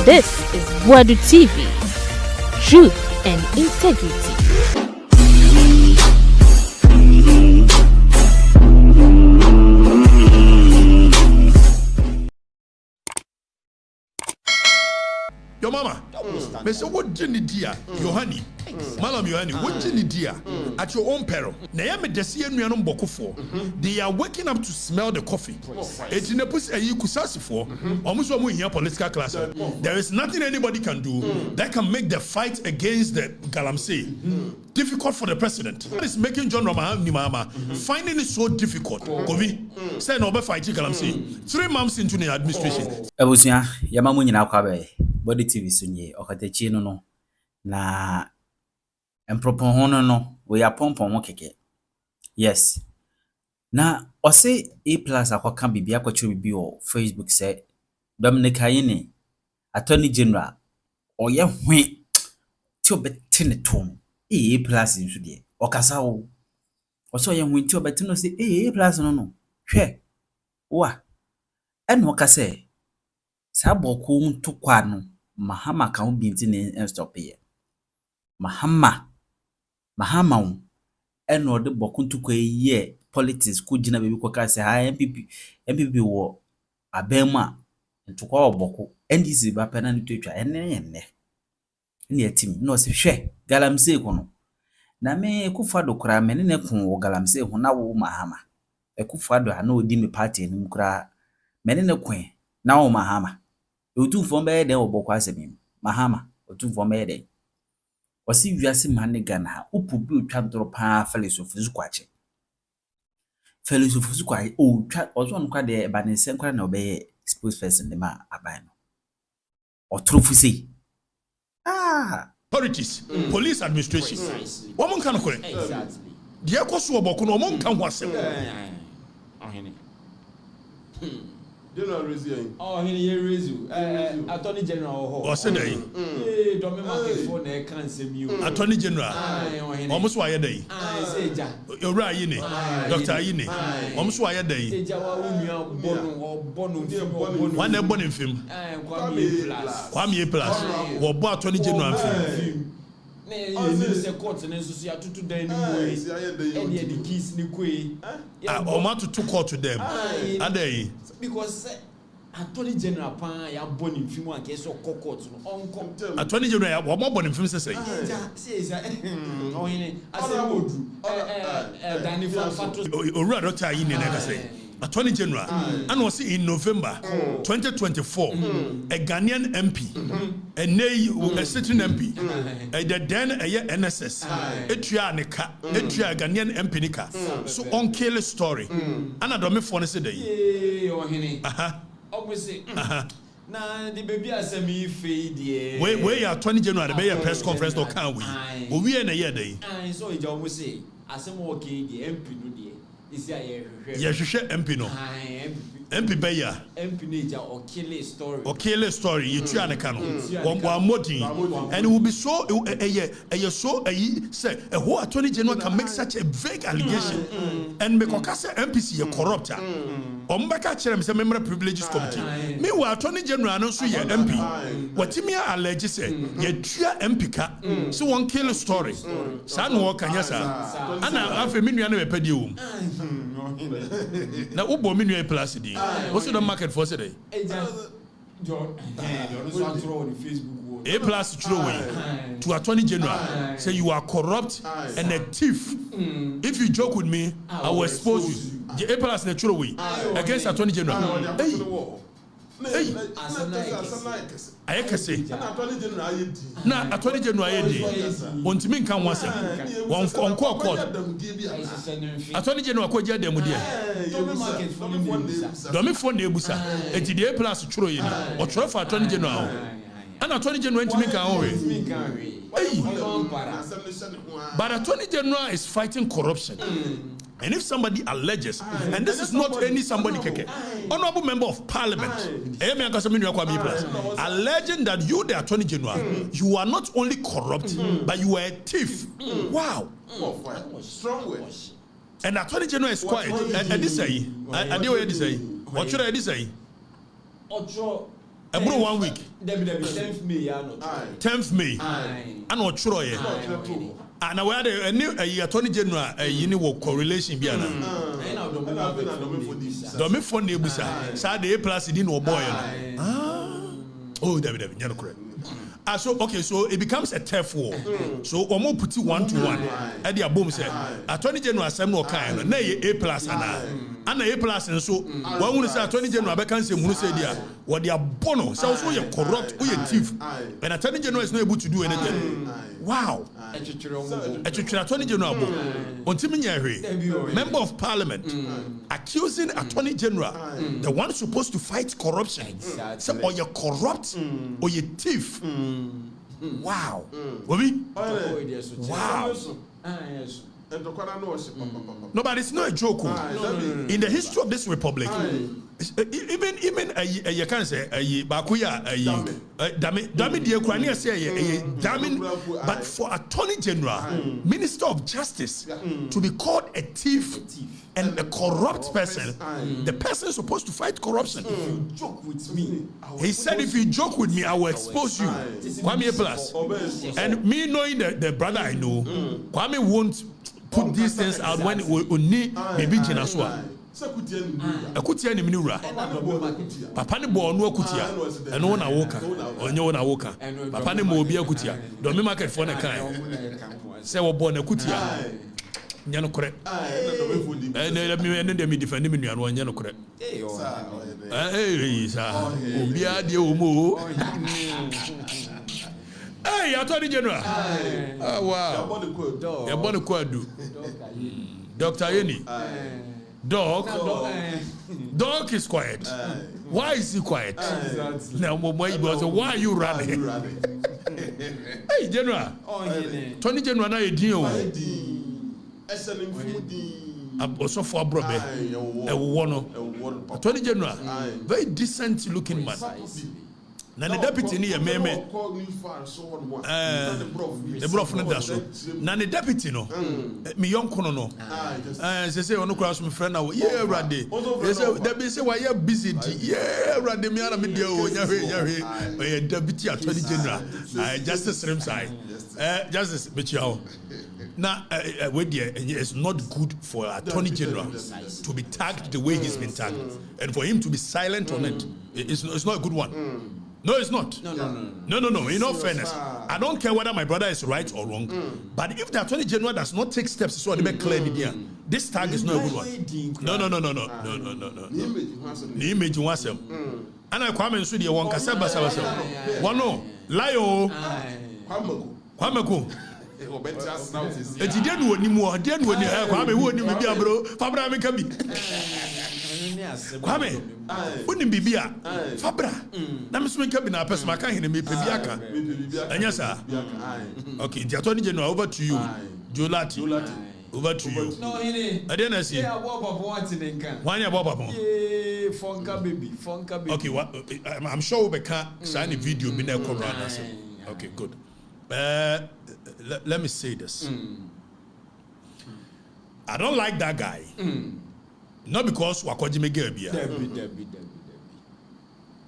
This is Wadu TV. Truth and integrity. Your mama, me say what Jenny dear, your honey, Malam Yohani, what Jenny dear, at your own peril. Nayame Desi and Mianum Bokufo, they are waking up to smell the coffee. It's in a pussy a kusasi for, almost one here political class. There is nothing anybody can do that can make the fight against the galamsey difficult for the president. That is making John Ramaham Nimama finding it so difficult. Kovi, say no fight galamsey. 3 months into the administration. Ebusia, Yamamu na kwabe. Body TV sunye Okatakyie no na empropon hono no we apompon mo keke. Yes. Na ose A+ akwaka bibia kwacho bibi o Facebook say Dominic Ayine Attorney General oye hwe ti obete ne tom A+ nso de okasa wo oso oye hwe ti obete no say A+ no hwe wa eno okasa Saboko ntukwa no Mahama ka binti ne stop here. Mahama eno de boku ntukwa ye politics ku gina bebi kwaka se ha MPP wo abema ntukwa oboku NDC ba pena ni twetwa ene etim no se hwe galamsey kono na me kufado kura me ne kun wo galamsey ho na wo Mahama ekufado ha na odi me party ni kura me ne kun na wo Mahama Otu from be de obokwa asemi Mahama otu from be de osi wiase mane Ghana ha upu bi otwa ndoro pa Felicity kwa o twa ozo nkwa de ba ne senkwa na obeye spokesperson de ma aban no otrofu sei Authorities, police administration. Woman can correct. Exactly. The Ekosu oboko no mon kan ho asem. General Rezu. Oh, he Rezu. Attorney General Ho. O se dey. Don't me market for na kan sem you. Attorney General. Almost why dey. Seja. Ewura Ayine. Dr. Ayine. Almost why dey. Seja wa unua bonu film. One ebon film. Kwame Plus. Wo bo Attorney General film. Ne se court na nso ya tutu dan ni boy. E the keys ni kwe. O ma to court to them. Adey. Because Attorney General pan ya boni film an ke so court no onko Attorney General ya wo mo boni film say ohine asemodu Dani Fato Owura Dr. Ayine na say Attorney General and was in November 2024 a Ghanaian MP a sitting MP the then a NSS etua ne ka etua Ghanaian MP ne ka so on kill story ana do me phone say dey ohine obviously na the baby asemi fe die we ya Attorney General the be press conference to can we owie na ye dey so e ja say asemo okay die MP no die isi aye hwehwe MP no MP beya MP neja or kill story you try na kan one modern and it will be so so say a whole Attorney General can make such a vague allegation and make okase MPC ye corrupt ombeka kire me say member privileges committee me wa Attorney General no so ye MP watimi allege say ye tua MP ka so one kill story sa no kanya sa ana afa me nua na be padi wo na ubo me nua plus di what's the market for today? A+ throw away to Attorney General say you are corrupt and a thief. If you joke with me, I will expose you. The A+ throw away against Attorney General. Hey, ayekase na Attorney General ayedi ontimi nkan wase won call court Attorney General ko je dem dia do me phone na ebusa eti the A+ churo yi o churo for Attorney General and Attorney General entimi nkan ho but Attorney General is fighting corruption. And if somebody alleges, and this is not any somebody keke, honorable member of parliament, alleging that you, the Attorney General, you are not only corrupt, but you are a thief. Wow. Strong words. And the Attorney General is quiet. And this say, what should I say? About 1 week. Debbie 10th May ya no. 10th May. And what troye. And I had a new Attorney General yini wo correlation bi ana. Do me phone ne busa. Sa the A+ di no boy no. Oh, Debbie, you're correct. So okay, so it becomes a turf war. So omo put it 1-to-1. At the boom say Attorney General asem no kind na ye A+ ana A+ nso one who say Attorney General be kan say mu say dia what their bono so you corrupt or you thief and Attorney General is not able to do anything. Wow. Attorney General Member of Parliament accusing Attorney General the one supposed to fight corruption. Say or you corrupt or you thief. Wow. Wow. No, but it's not a joke. In the history of this republic, even you can say Bakuya Dami the Ukrainian say damning, but for Attorney General, Minister of Justice to be called a thief and a corrupt person, the person is supposed to fight corruption. If you joke with me, he said, if you joke with me, I will expose you. Kwame A+. And me knowing the brother I know, Kwame won't put these things out when we need maybe Jinaswa. Akutia ni minura. Papa ni bo onu akutia. Eno na woka. Onye na woka. Papa ni mo obi akutia. Do me market for na kan. Say wo bo na akutia. Nya no kore. Me defend me nua no nya no kore. Sa. Obi ade o mo. Hey, Attorney General. Oh, wow. You're born a quadu. Dr. Yeni. Dog is quiet. Why is he quiet? Now, why are you running? Hey, General. Attorney General, now you deal. Also for brother, Attorney General, very decent looking man. Na the deputy ni meme the bro from that so na the deputy no me yonko no say ono kura so me friend na yeah rade they say why you busy yeah rade me ana me dia o nya deputy Attorney General justice remsai justice bechiao now it's not good for Attorney General to be tagged the way he's been tagged and for him to be silent on it. It's not a good one. No, it's not. No. In all fairness, I don't care whether my brother is right or wrong. But if the Attorney General does not take steps so they make clear media, this tag is not a good one. No. The image was him. And I come and see the one kasaba. One no, Lio. Kwameko. Eti denu oni mu, denu oni Kwame wo ni bibia bro. Fabra me kabi. Kwame, unim bibia. Fabra. Na me so me kabi na person maka hene me bibia ka. Anya sa. Okay, the Attorney General over to you. Jolati. Over to you. No, hene. I didn't see. Yeah, what papa want in can. Why ya papa? Yeah, Fonka baby. Okay, I'm sure we can sign a video be na corona. Okay, good. Let me say this. I don't like that guy. Not because Wakojime Gerbia.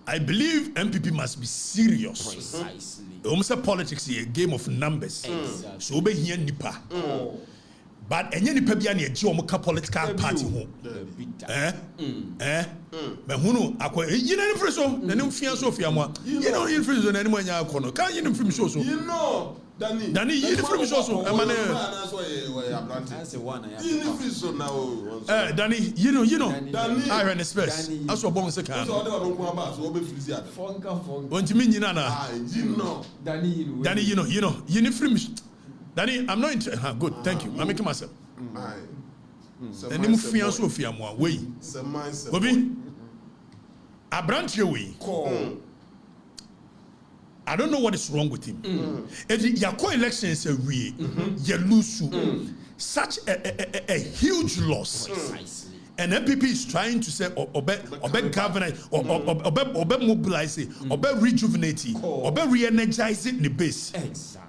I believe MPP must be serious. Precisely. Almost politics is a game of numbers. Exactly. So be here nipa. But any nipa bi na eji omuka political party ho. But who akwa you know free so na nim fia so fia mo. You know you free so na nim anya akono. Kan you nim free so. You know Danny you free so so. Danny you know I ran the space. As so bon se kan. Won't you mean you na? Danny you know you free Danny, I'm not interested. Good, thank you. I'm making myself. And you feel so fear more. Way. Bobby, I branch your way. I don't know what is wrong with him. If your co-elections are real, you lose such a huge loss. Precisely. And MPP is trying to say, obey governance, obey mobilize, obey rejuvenate, obey re-energize the base. Exactly.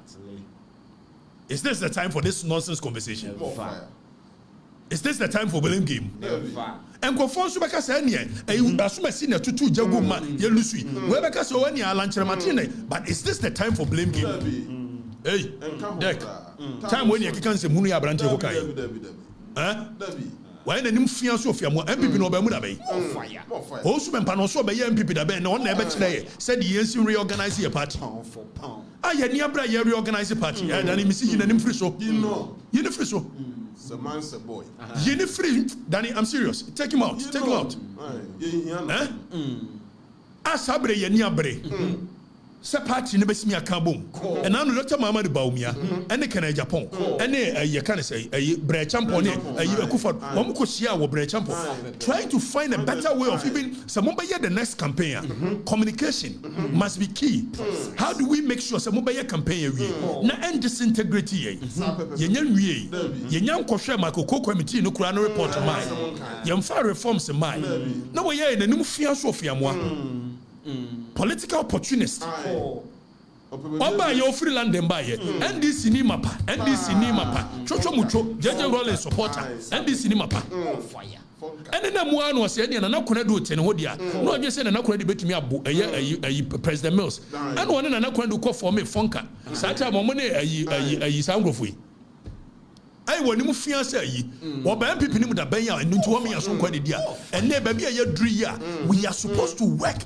Is this the time for this nonsense conversation? Is this the time for blame game? enkofo nso beka say ne asoma si na tutu jago ma ye lusu we beka say o ne alancheremate but is this the time for blame game hey deck time when you can say munu ya branche ko kai why na nim fia so fia mo MPP no ba mu da bay o su mempa no so ba ye MPP da bay na on na e be kire said the yensi reorganize your party ya ni abra ye reorganize party ya na ni misi na nim free so you know free so the man's a boy you know free Danny I'm serious take him out asabre ye ni abre se party ne besimi aka bom and now Dr. Muhammad Bawumia and the Canada Japan and you can say a bre champion Akufo won ko shia wo bre champion trying to find a better way of even someone by the next campaign communication must be key. How do we make sure someone by campaign we na end disintegrity ye nya wie ye nya nkwohwe makoko committee no kura no report mai ye mfa reforms mai na wo ye na nim fia so fia moa political opportunist. Oba ye ofri London ba ye NDC ni mapa chocho mucho JJ Rollins supporter NDC ni mapa ene na mu anu se ene na kona do tene ho dia na odwe se na kona de betumi abo ayi President Mills ene wona na kona do ko form fonka sa ta mo ne ayi sangrofo ai woni mu fianse ayi wo ba MPP ni mu da ban ya enu nti wo me ya so kwa de dia ene ba bia ye duru ya we are supposed to work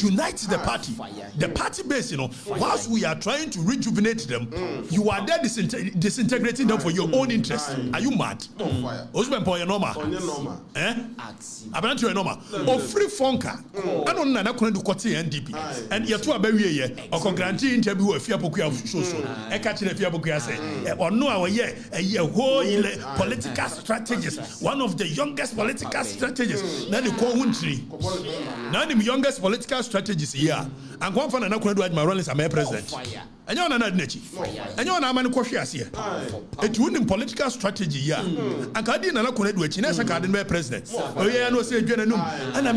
unite the party. The party base, whilst we are trying to rejuvenate them, you are there disintegrating them for your own interest. Are you mad? Osman Poya Norma. Abantu Norma. O free fonka. I don't know na do kwati NDP. And yet to abewe ye. O grantee interview e fiapoku so. E ka kire fiapoku say. Or no our ye whole political strategies. One of the youngest political strategies. Na the ko huntri. Na the youngest political strategies here and one fan na do my Rollins am president enyo na na dinachi enyo na amani kwhwe ase it win political strategy here and ka di na do achi na saka de president oye na say dwena num ana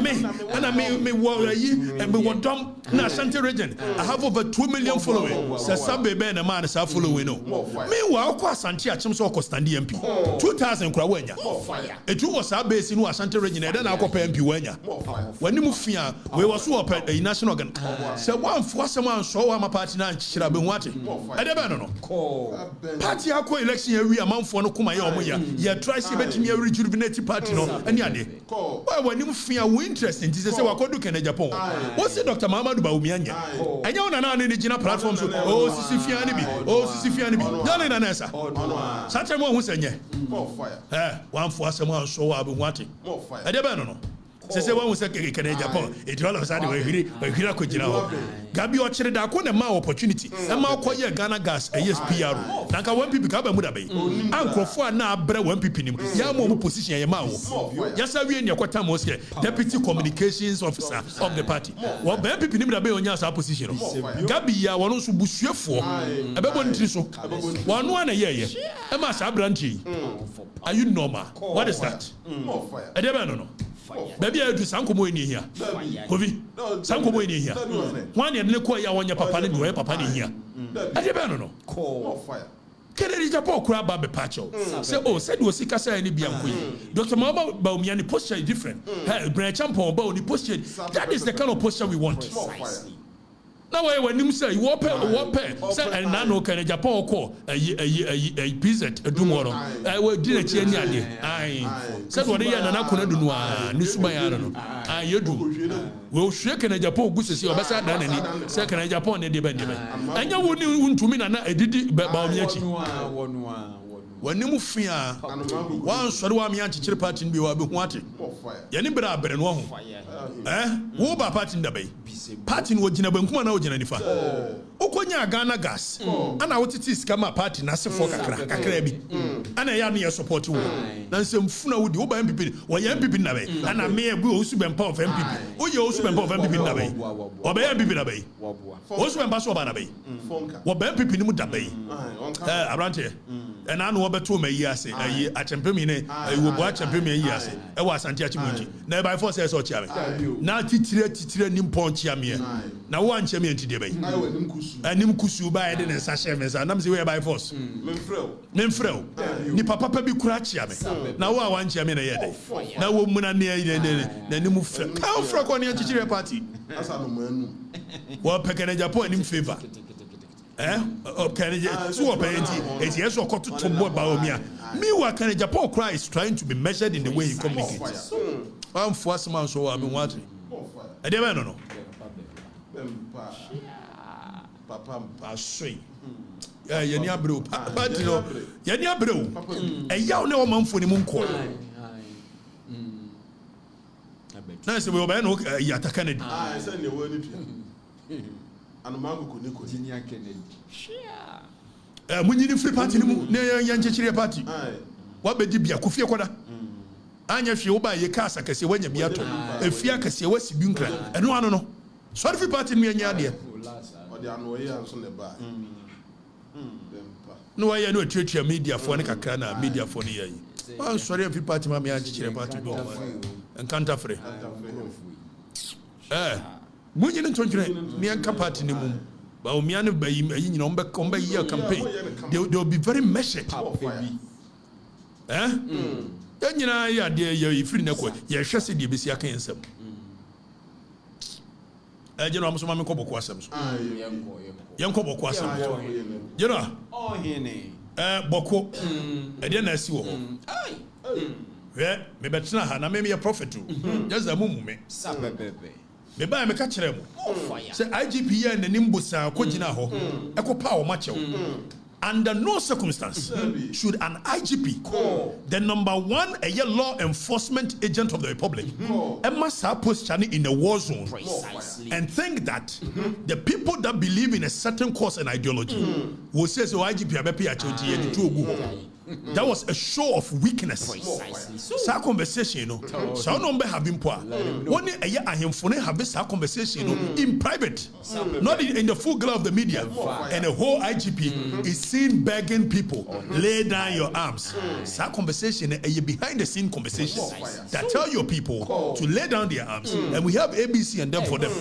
me wo yi me wo dom na Ashanti region I have over 2 million followers say sabe be na man say following no me wa ko Ashanti achim so ko stand MP 2000 kura wanya it was base no Ashanti region e na akopɛ MP wanya wani mu fia we was so a national organ say one for someone so wa party na nchira be hu ate e de be no party akọ election ya wi amanfo no kuma ye omoya ye try say betimi ya rejuvenate party no ani ade wani mu fia we interest in say wakodu Canada Japan o say Dr. Muhammad Bawumia anya anya una na ne gina platform so o sisi fia ni bi dale na nesa sache mo hu senye one for someone so wa be hu ate e de be no say one say Canada Japan it all of a sudden we hira ko gina ho gabi o kire da ko na ma opportunity e ma ko ye Ghana gas ESPR na ka one people ka ba mu da be ankrofo na abre one people nim ya mo position ye ma wo ya sa wie ne kwata mo say deputy communications officer of the party wo ba people nim da be onya sa position gabi ya wono so busuefo e be bo ntiri so wono ana ye e ma sa branch are you normal what is that e dey no baby I do sankomo eni hia kovi sankomo eni hia wan ye ne ko ya wonya papa ne do papa ne hia ade be no Canada Japan kura ba be pacho say oh said we sika say ni bianko yi Dr. Muhammad Bawumia ni posture is different Bre champion ba ni posture that is the kind of posture we want. Now when you say you open say and now no Canada Japan ko a PZ tomorrow I will dinner chi ani ade ai said what dey na kona do no a ni suma ya no you do we hwe Canada Japan gu sesi obesa da nani say Canada Japan ne de ben anya woni untumi na edidi Bawumia chi wani mu fia wan sori wa mi anchichire party bi wa be hu ate ye ni bra bere no ho wo ba party nda bai party no gina bankuma na ogina nifa okonya Ghana gas ana wotiti skama party na sefo kakra bi ana ya no ye support wo na nsemfuna wo di wo ba MPP wo ye MPP na bai ana me e bu osu bempa of MPP wo ye osu bempa of MPP na bai wo ba MPP na bai osu bempa so ba na bai wo ba MPP ni mu da bai abrante and I know about 2 years, a champion, I will watch champion years. I was Santiago. Never by force as or champion. Now, Titira Nimpon Champion. Now, one champion to debate. And Nimkusu by the Sashem, and I'm the way by force. Memfrel. Ni papa be crutch. Now, one champion a year. Now, woman near the Nimu. How from on your teacher party? Well, Pekane Japan in favor. Okay, so it's yes or got to more about me. Meanwhile, can Japan cry is trying to be measured in the way he communicates. I'm first man, so I've been watching. I never know. Papa, I say, Yania Bro, but you know, Yania Bro, a young no man for the moon call. Nice, we will no Yatakan. I send you word. And Mago Kuniko, Junior Kennedy. When you free party, young party. What be Dibia, Kufia Koda? Anya Fioba, ye casa, Cassia, when you be at a Fiacas, your West Bunkra, and no one know. Sorry for party me and Yadia. Or the Anoyans on the bar. No, I know church media for Nicacana, media for the year. I'm sorry if you party, Mammy, and party go and can't afraid. When you don't me and Capati, but Miana by you know, come by your campaign, they'll be very measured. Eh? Then you know, yeah, dear, you're free no way. You're just the BC cancer. You know, I'm so mammy Cobo Quassams. Young Cobo Quassam. You know, oh, Henny. Boko, I didn't see you. Yeah, maybe it's not, and I may be a prophet too. Just a moment. Me buy me catch them. Say IGP and the Nimbus are Kojina ho. Echo power macho. Under no circumstance should an IGP, the number one a law enforcement agent of the Republic, must have position in a war zone and think that the people that believe in a certain cause and ideology will say so IGP that was a show of weakness. Sa conversation, you know. So number have been poor. One a year I him phone have this conversation, you know, in private, not in the full glare of the media. And the whole IGP is seen begging people, lay down your arms. Sa conversation a behind the scene conversation that tell your people to lay down their arms. And we have ABC and them for them.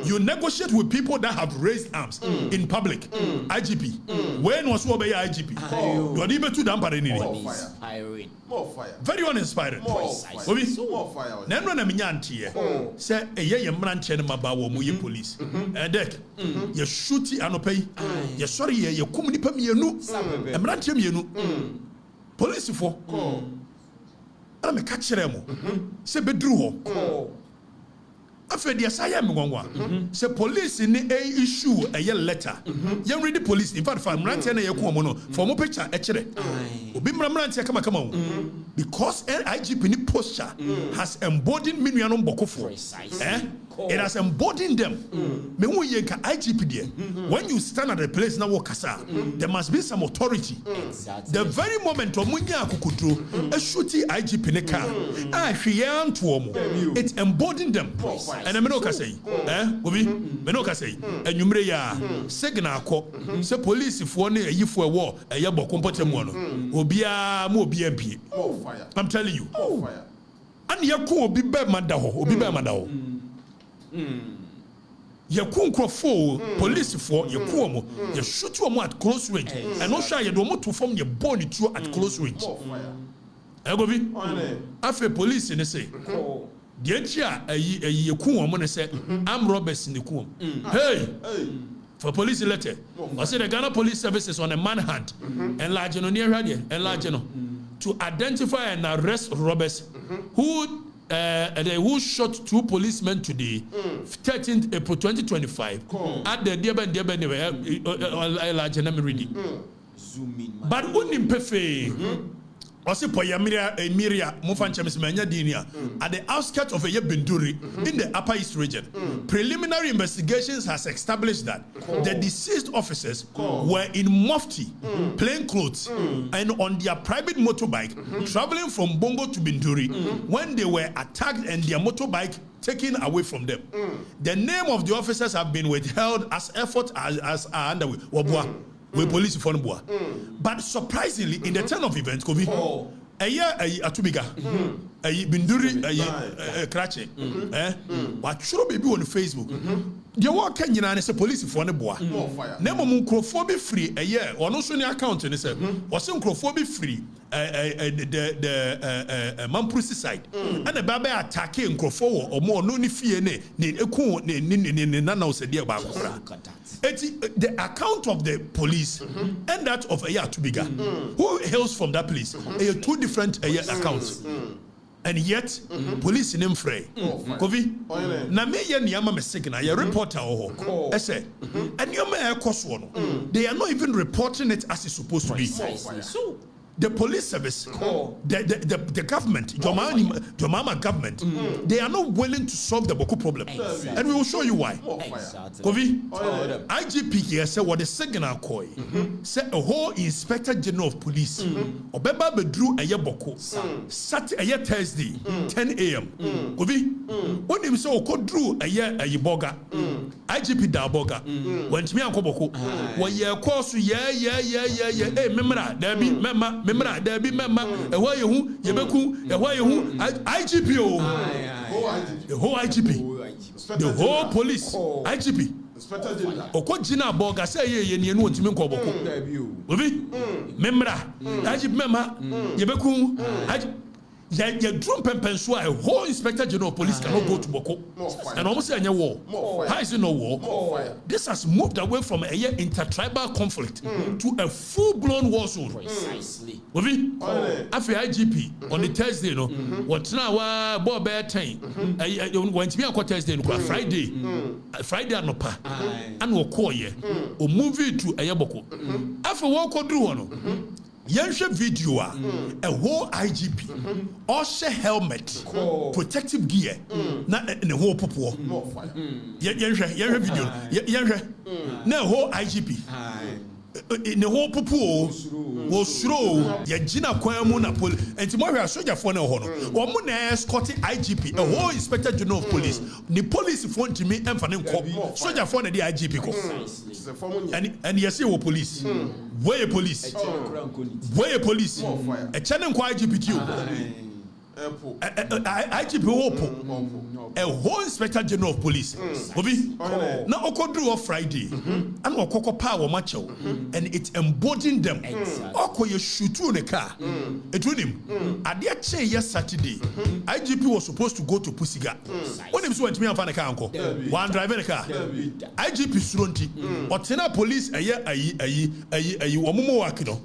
You negotiate with people that have raised arms in public. IGP. When was what by IGP? You are even to them. More fire. Very uninspiring. More fire. Neno na minyanti ye. Say ye mranche na mabawo mu ye police. Dek ye shooty anopai. Ye sorry ye kum nipa mienu. Mranche mienu. Police fo. Ana me ka kire mo. Se bedru ho. After the asaya mgwangwa say police ni issue a letter you read the police in fact from rantia na yeku omo no for mo picture e kire obi mrantia kama because IGP ni posture has embodied minuano mbokofo it has embodied them me hu ye ka IGP there when you stand at a place na wo kasa there must be some authority the very moment omunya akukudro a shooty IGP ne car hwe to omo it embodied them. And I know say, Obi, Menoka say, and you may signal call, say police if one a for a war, a yabo compotemono, Obia mo BMP. I'm telling you. And Yaku be bad madaho, Obi Bamadaho. Yakun crofo, police for your kuomo, you shoot you at close range, and no shy you don't to form your body true at close range. Obi, after police in the say. The entia a kuom say I'm robbers in the kuom. Hey, for police letter. I said the Ghana Police Services on a manhunt and large near radio and large to identify and arrest robbers who shot 2 policemen today, 13th April 2025 at the Deben large reading. But unim pefe. Ose poyamiria emiria mufanchemis menya dinia at the outskirts of Binduri in the Upper East region. Preliminary investigations has established that the deceased officers were in mufti, plain clothes, and on their private motorbike traveling from Bongo to Binduri when they were attacked and their motorbike taken away from them. The name of the officers have been withheld as efforts are underway. we police for boa. But surprisingly, in the turn of events, Kobe, Atubiga, Binduri, Krache, what should be on Facebook. You walk Kenya and say police for the boa. Never microphobe free a year, or no sooner account and say, or some microphobe free. The Mampusi side and the Baba attacking Crofo or more no fear ne nana said dear Barbara. The account of the police and that of Atubiga, who hails from that place, two different accounts. And yet, police in him fray. Kovi, na me ye niyama mesigna ye reporter ho. Ese, and you may cost one. They are not even reporting it as it's supposed to be. The police service, the government, Jomama government, they are not willing to solve the Bawku problem. And we will show you why. Kovi, IGP here said what the signal koi said a whole Inspector General of Police, Obeba Bedru a Bawku, Saturday a Thursday, 10 a.m. Kovi, when him so could drew a year a Yiboga, IGP da Boga, when to me and Koboko, when you course, hey, memra, there be member, there be member, a why you, Yebeku, a why you, IGP, the whole IGP, the whole police, IGP. Okojina Boga say ye no ntimi nkoboko. Obi memra, IGP member, Yebeku, you drum penso a whole Inspector General of Police cannot go to Bawku. And almost say any war. How is it no war? This has moved away from a intertribal conflict to a full-blown war zone. Precisely. After IGP on the Thursday, no, what now? Bob Bear Time. When to be on Thursday, Friday anopa, and we'll call ye or move it to a Bawku. After walk or do one. Yansha video a whole IGP also helmet protective gear na the whole popo yansha video yansha na whole IGP in the whole popo was throw ya jina kwa mu na police enti mo hwe soldier for na ho no o mu na escort IGP a whole Inspector General of Police the police for ntimi emfa ne nko soldier for na the IGP ko and you see wo police where police a channel kwa IGP too IGP Opo a whole Inspector General of Police Obi na okodru of Friday and okoko power macho and it's embodying them oko ye shoot in the car it with him at the chain yes Saturday IGP was supposed to go to Pusiga when him so went me and find a car uncle one driver the car IGP Suronti otena police ayi omumo wakido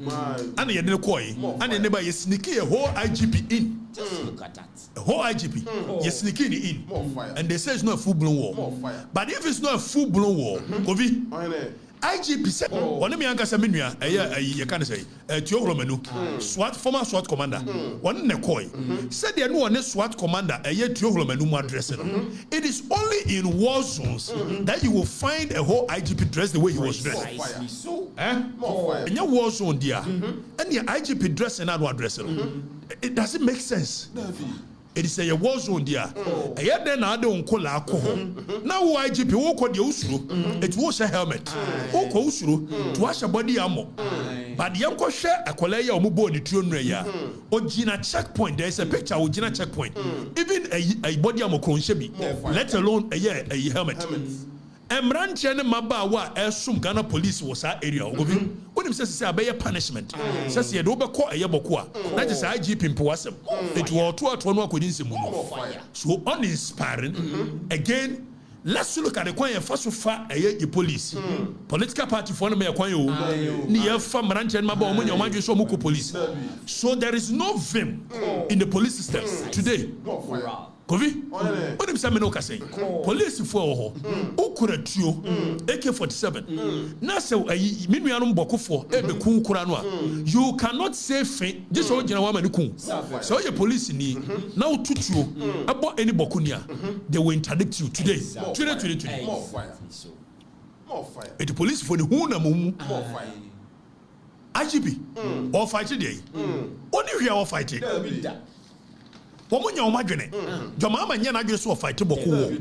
and ye dey koi and the neighbor ye sneaky a whole IGP in. Just look at that. The whole IGP, you're sneaking in. And they say it's not a full-blown war. But if it's not a full-blown war, Kovi, IGP said, one me anka seminia, you can say, SWAT, former SWAT commander, one Nekoi, said they know a SWAT commander, a year Tioromenu dressing. It is only in war zones that you will find a whole IGP dressed the way he was dressed. In your war zone, dear, and your IGP dressing and one dressing. It doesn't make sense. It is a war zone there. A year then I don't call alcohol. Now IGP who called the Usru, it was a helmet. Who called Usru to wash a body armor. But the uncle share a colleague or mubo the Trunreya. Or Gina checkpoint, there is a picture of Gina checkpoint. Even a body armor conshebi, let alone a helmet. Emranche ne maba wa esum Ghana police was that area. When him says say a punishment, says he do be call a Bawku. That is IGP Mpwasem. It was 2 couldn't see so uninspiring. Again, let's look at the coin first of far a police. Political party for me a coin near from Ranch and Maba when your man so muku police. So there is no vim in the police system today. Kovi, what am I saying? Police for Okuratio, AK-47. Nasa, Minianum Bawku for Ebe Kun Kuranwa. You cannot say faint. This old woman kun. So your police need now tutu about any Bawkunia. They will interdict you today. Today. More fire. It's the police for the Huna Mumu. More fire. IGP, all fight today. Only we are all fighting. Woman, your margin. Your mamma and Yana just so fight to Bawku.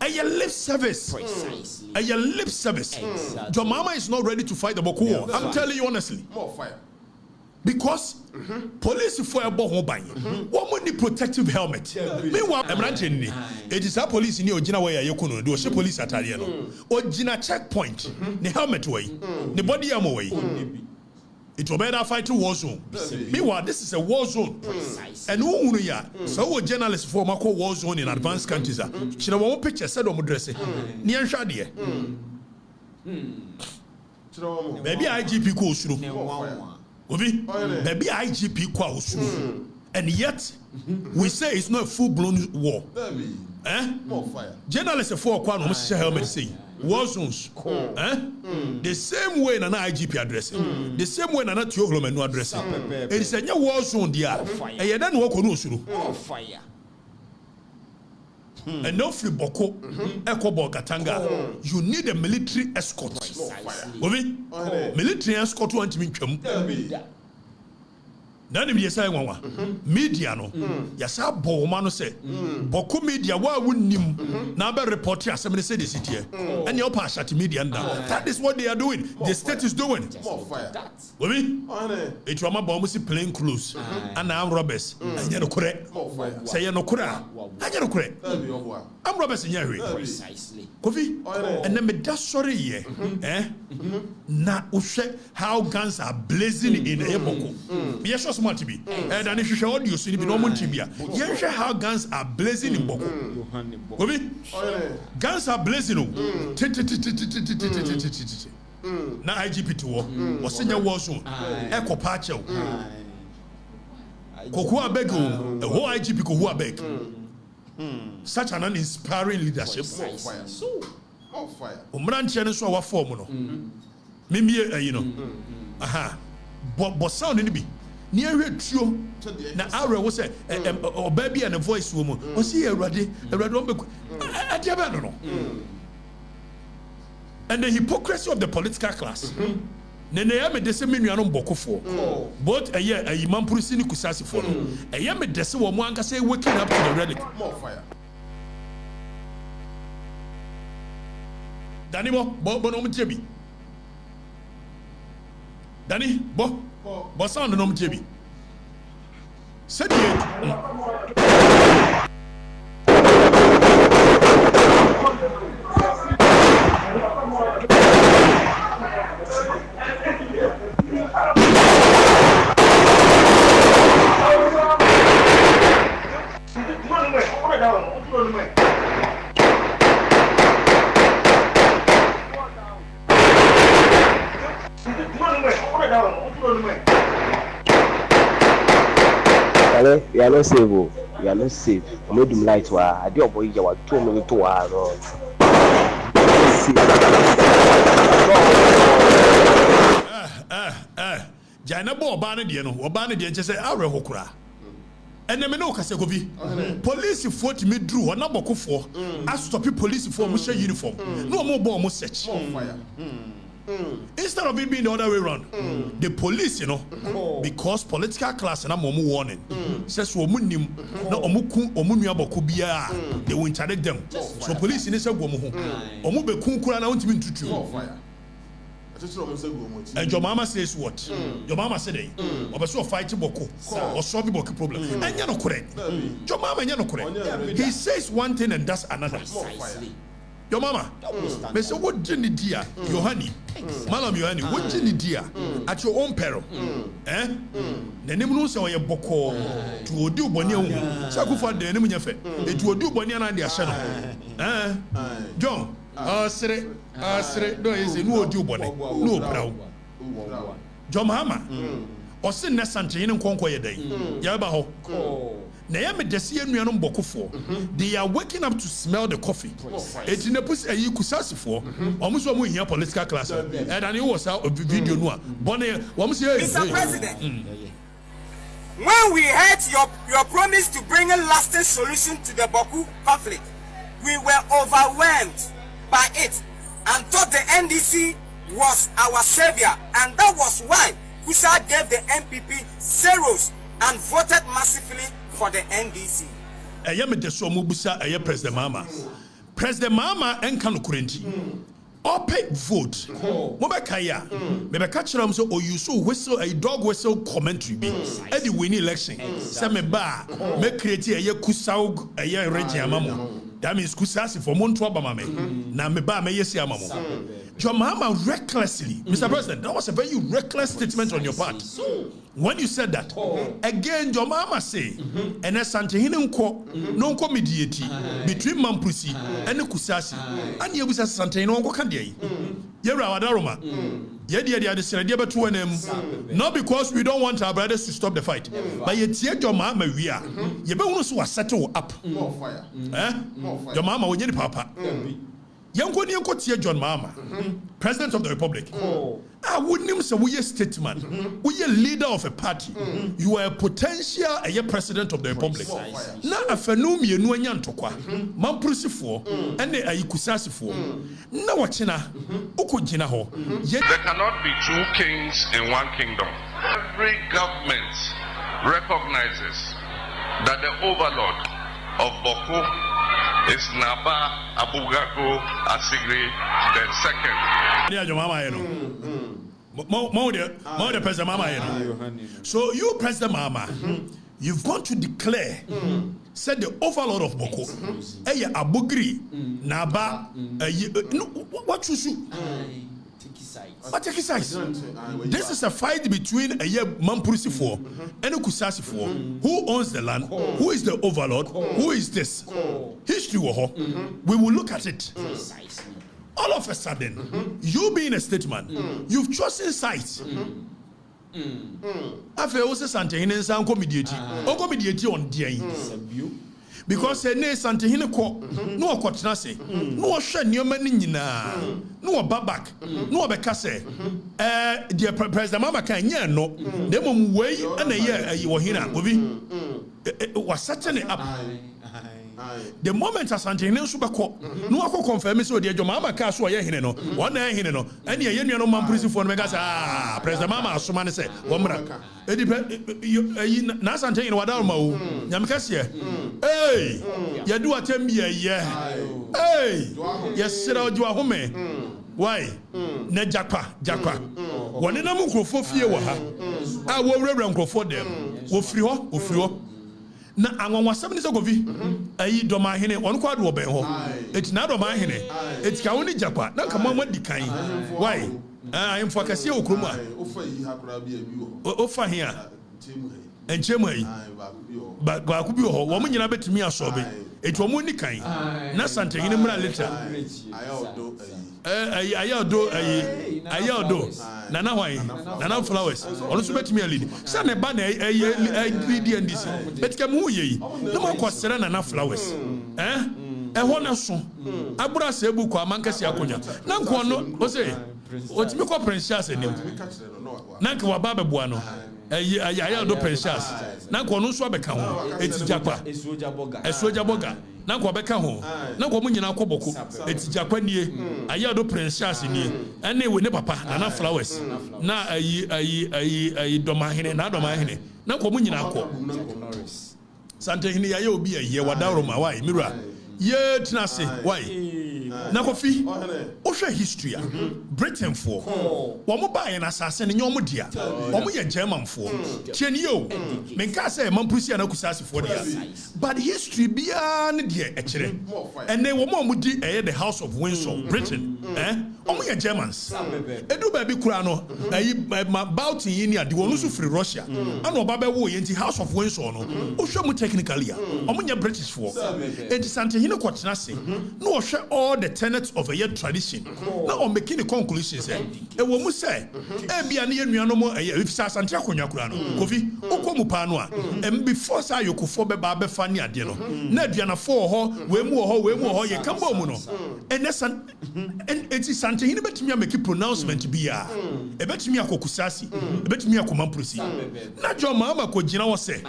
A lip service. Precisely. A lip service. Exactly. Your mama is not ready to fight the Bawku war. I'm telling you honestly. More fire. Because police for a bomb bang. Woman need protective helmet. Meanwhile, it is a police in your Gina way. You couldn't do a police at Ariano or Gina checkpoint. The helmet way, the body armor way. It will better fight to war zone. Meanwhile, this is a war zone. And who ya? So journalists for Mako war zone in advanced countries. She won't picture said on dressing. Near Shadia. Maybe IGP goes through. Maybe IGP goes through. And yet, we say it's not a full-blown war. More fire. Journalists for Kwano helmet say war zones. The same way an IGP addressing, the same way an Atioglom no addressing. It's a war zone there. And you don't walk on through. Fire. And no free Boko, Eko Okatakyie. You need a military escort. Military escort want to be None of you say one media no. Yasa bo man say Boko media wa wunnim na be report ya say the city and your pass at media and that is what they are doing. The state is doing. More fire. It was my bomb plain clothes and I'm robbers and you're correct. Say you're no correct. And you're correct. I'm robbers in your Precisely. Kofi and then me that's sorry yeah. Na ushe how guns are blazing in Boko. Yes, smart to be. And then if you show audio, so you be normal tibia. Yes, how guns are blazing in Boko. Kofi, guns are blazing. Na IGP to war. Or senior war soon. Echo Pacho. Kokua beg, a whole IGP Kokua beg. Such an uninspiring leadership. More fire. More fire. Umran Cheneso our form. Maybe you know. Aha. But sound in be. Near it, you. Now, Ara was a baby and a voice woman. Was he ready? I don't know. And the hypocrisy of the political class. Nene me dese me nuanom boko for. But a year a imam purisini kusasi for. A year me dese wo mo anka say waking up to the relic. More fire. Danny bo no mjebi. Danny bo sound no mjebi. Said you are not safe. You are not safe. I made him light. I did boy. You are 2 minutes to Jana bo obane de no obane de nche say awe hokura ene me no kase gobi police force me drew na bokofo stop police for mo share uniform no mo bo mo search instead of it being the other way around the police you know because political class na mo warning says wo munim na omuku omunua boko bia they will interdict them so police ni say go mo ho omu be kunkura na wontimi ntutu and your mama says what? Your mama said, "Obeso fight Boko or solve the Boko problem." And you're not correct. Your mama, you're not correct. He says one thing and does another. Your mama, me say what do you dear? Your honey, Malam, your honey. What do you dear? At your own peril, eh? The name no say your Boko to do bonia. Sakufa the name your fe. It will do bonia and their shadow. Eh? John. Asre do is no do bone no brow Jomhama o sin na sante yin nkonko ye dan ya ba ho na ya me dese anuanom bokofo they are waking up to smell the coffee it in a push ayi kusasifo omo so mo hia political class and then it was a video no bone omo say Mr. President when we heard your promise to bring a lasting solution to the Bawku conflict we were overwhelmed by it and thought the NDC was our savior, and that was why Kusha gave the MPP zeros and voted massively for the NDC. Ayame deso mo busa aye President Mama President Mahama enkano kurenti. Ope vote. Mobekaya. Maybe catch them so or you so whistle a dog whistle commentary be. At the winning election. Some bar me create a year kusau a year regime amamo. That means kusasi for Montua Bamame. Na me ba me yesi amamo. Your mama recklessly, Mr. President, that was a very reckless statement on your part. When you said that, again, your mama say, and as Santehine no mediate between Mampusi and the Kusasi, and you was a Santehine on Wakandie. Yera Wadaroma. Not because we don't want our brothers to stop the fight, but yet your mama we are. You better settle up. More fire. Your mama will get papa. Young John Mahama, President of the Republic. I wouldn't say we are statesman. We are leader of a party. You are a potential President of the Republic. Now a phenomenon you know tokwa. Mampusi for and the Ayikusasi for. Now wachina ukujina ho. There cannot be two kings in one kingdom. Every government recognizes that the overlord of Bawku is Naba Abugako Asigri II. Yeah, your mama, you know. More President Mama, you know. So you, President Mama, you've gone to declare, said the overlord of Bawku, Abugri, Naba, what you should. But take size. This is a fight between a Mampusi for and a Kusasi for. Who owns the land? Who is the overlord? Who is this? History, we will look at it. All of a sudden, you being a statesman, you've chosen sides. I feel also Santehine and Sanko mediate on DA. Because ne Santehine ko no kwatena se no hwe nioma ni nyina no babak no beka se the President Mama kan nya no dem mom wei na ye wo hina obi was setting up. The moment Santehine nso beko no akọ confirm say the Mama ka so ye hine no won na hine no ene ye nua no Mampusi for no beka say President Mama asoma ne say wo mra na Santehine wada ma o nyam kase hey you do atem ye hey yes sira oju ahome why na jakwa woni na mkrofo fie wo ha a wo wrewra mkrofo dem wo firi ho na anwanwasam ni sagovi ayi doma hene on kwa do ben ho etina doma hene etika woni jakwa na kama madi kan why I'm for Kasia Okroma. Ofa here. And Chemway. But Bawku, woman, you bet me a sobe. It was money kind. Not something in a later. I do. Nana wine, Nana flowers. Also bet me a lead. Son a banner, a greedy and this. But come who ye. No more cost Nana flowers. Eh? A one so. Abra Sebu kwa Mankasi Akunya. Nanko, was it? What you call Princess and him? Nanka Wababa Buano. I do Princess. Nanko no Swabeka. It's Japa. A Soja Boga. Nanko Beka home. Nanko Munina Koboku. It's Japani. I do Princess in ye. And they will never papa. Nana flowers. Na a domahine, not domahine. Nanko Munina ko. Santehine ayo be a ye wadaro mawai mira. Ye tinase why? Nakofi ohwe history Britain for womo ba ye na asase ne nyomo dia womo ye German for tieni yo menka say Mampusi na Kusasi for dia but history bia ne dia e kire and then womo di the House of Windsor Britain womo ye Germans edu ba bi kura no about in India the one so free Russia and oba be wo ye nti House of Windsor no ohwe mu technically womo ye British for and Santehine kwatena se no ohwe all the tenets of a year tradition. Now on making the conclusion say e wo mu say e bia ne yenuanom if Sasante akonya kura no kofi okomu pa no a before say yokofo be ba be fa ne ade no na aduanafo ho we mu ho ye kamba mu no and it is Santehine betimi make pronouncement bia e betimi akokusasi e betimi akomamprosi na jo mama ko gina wo say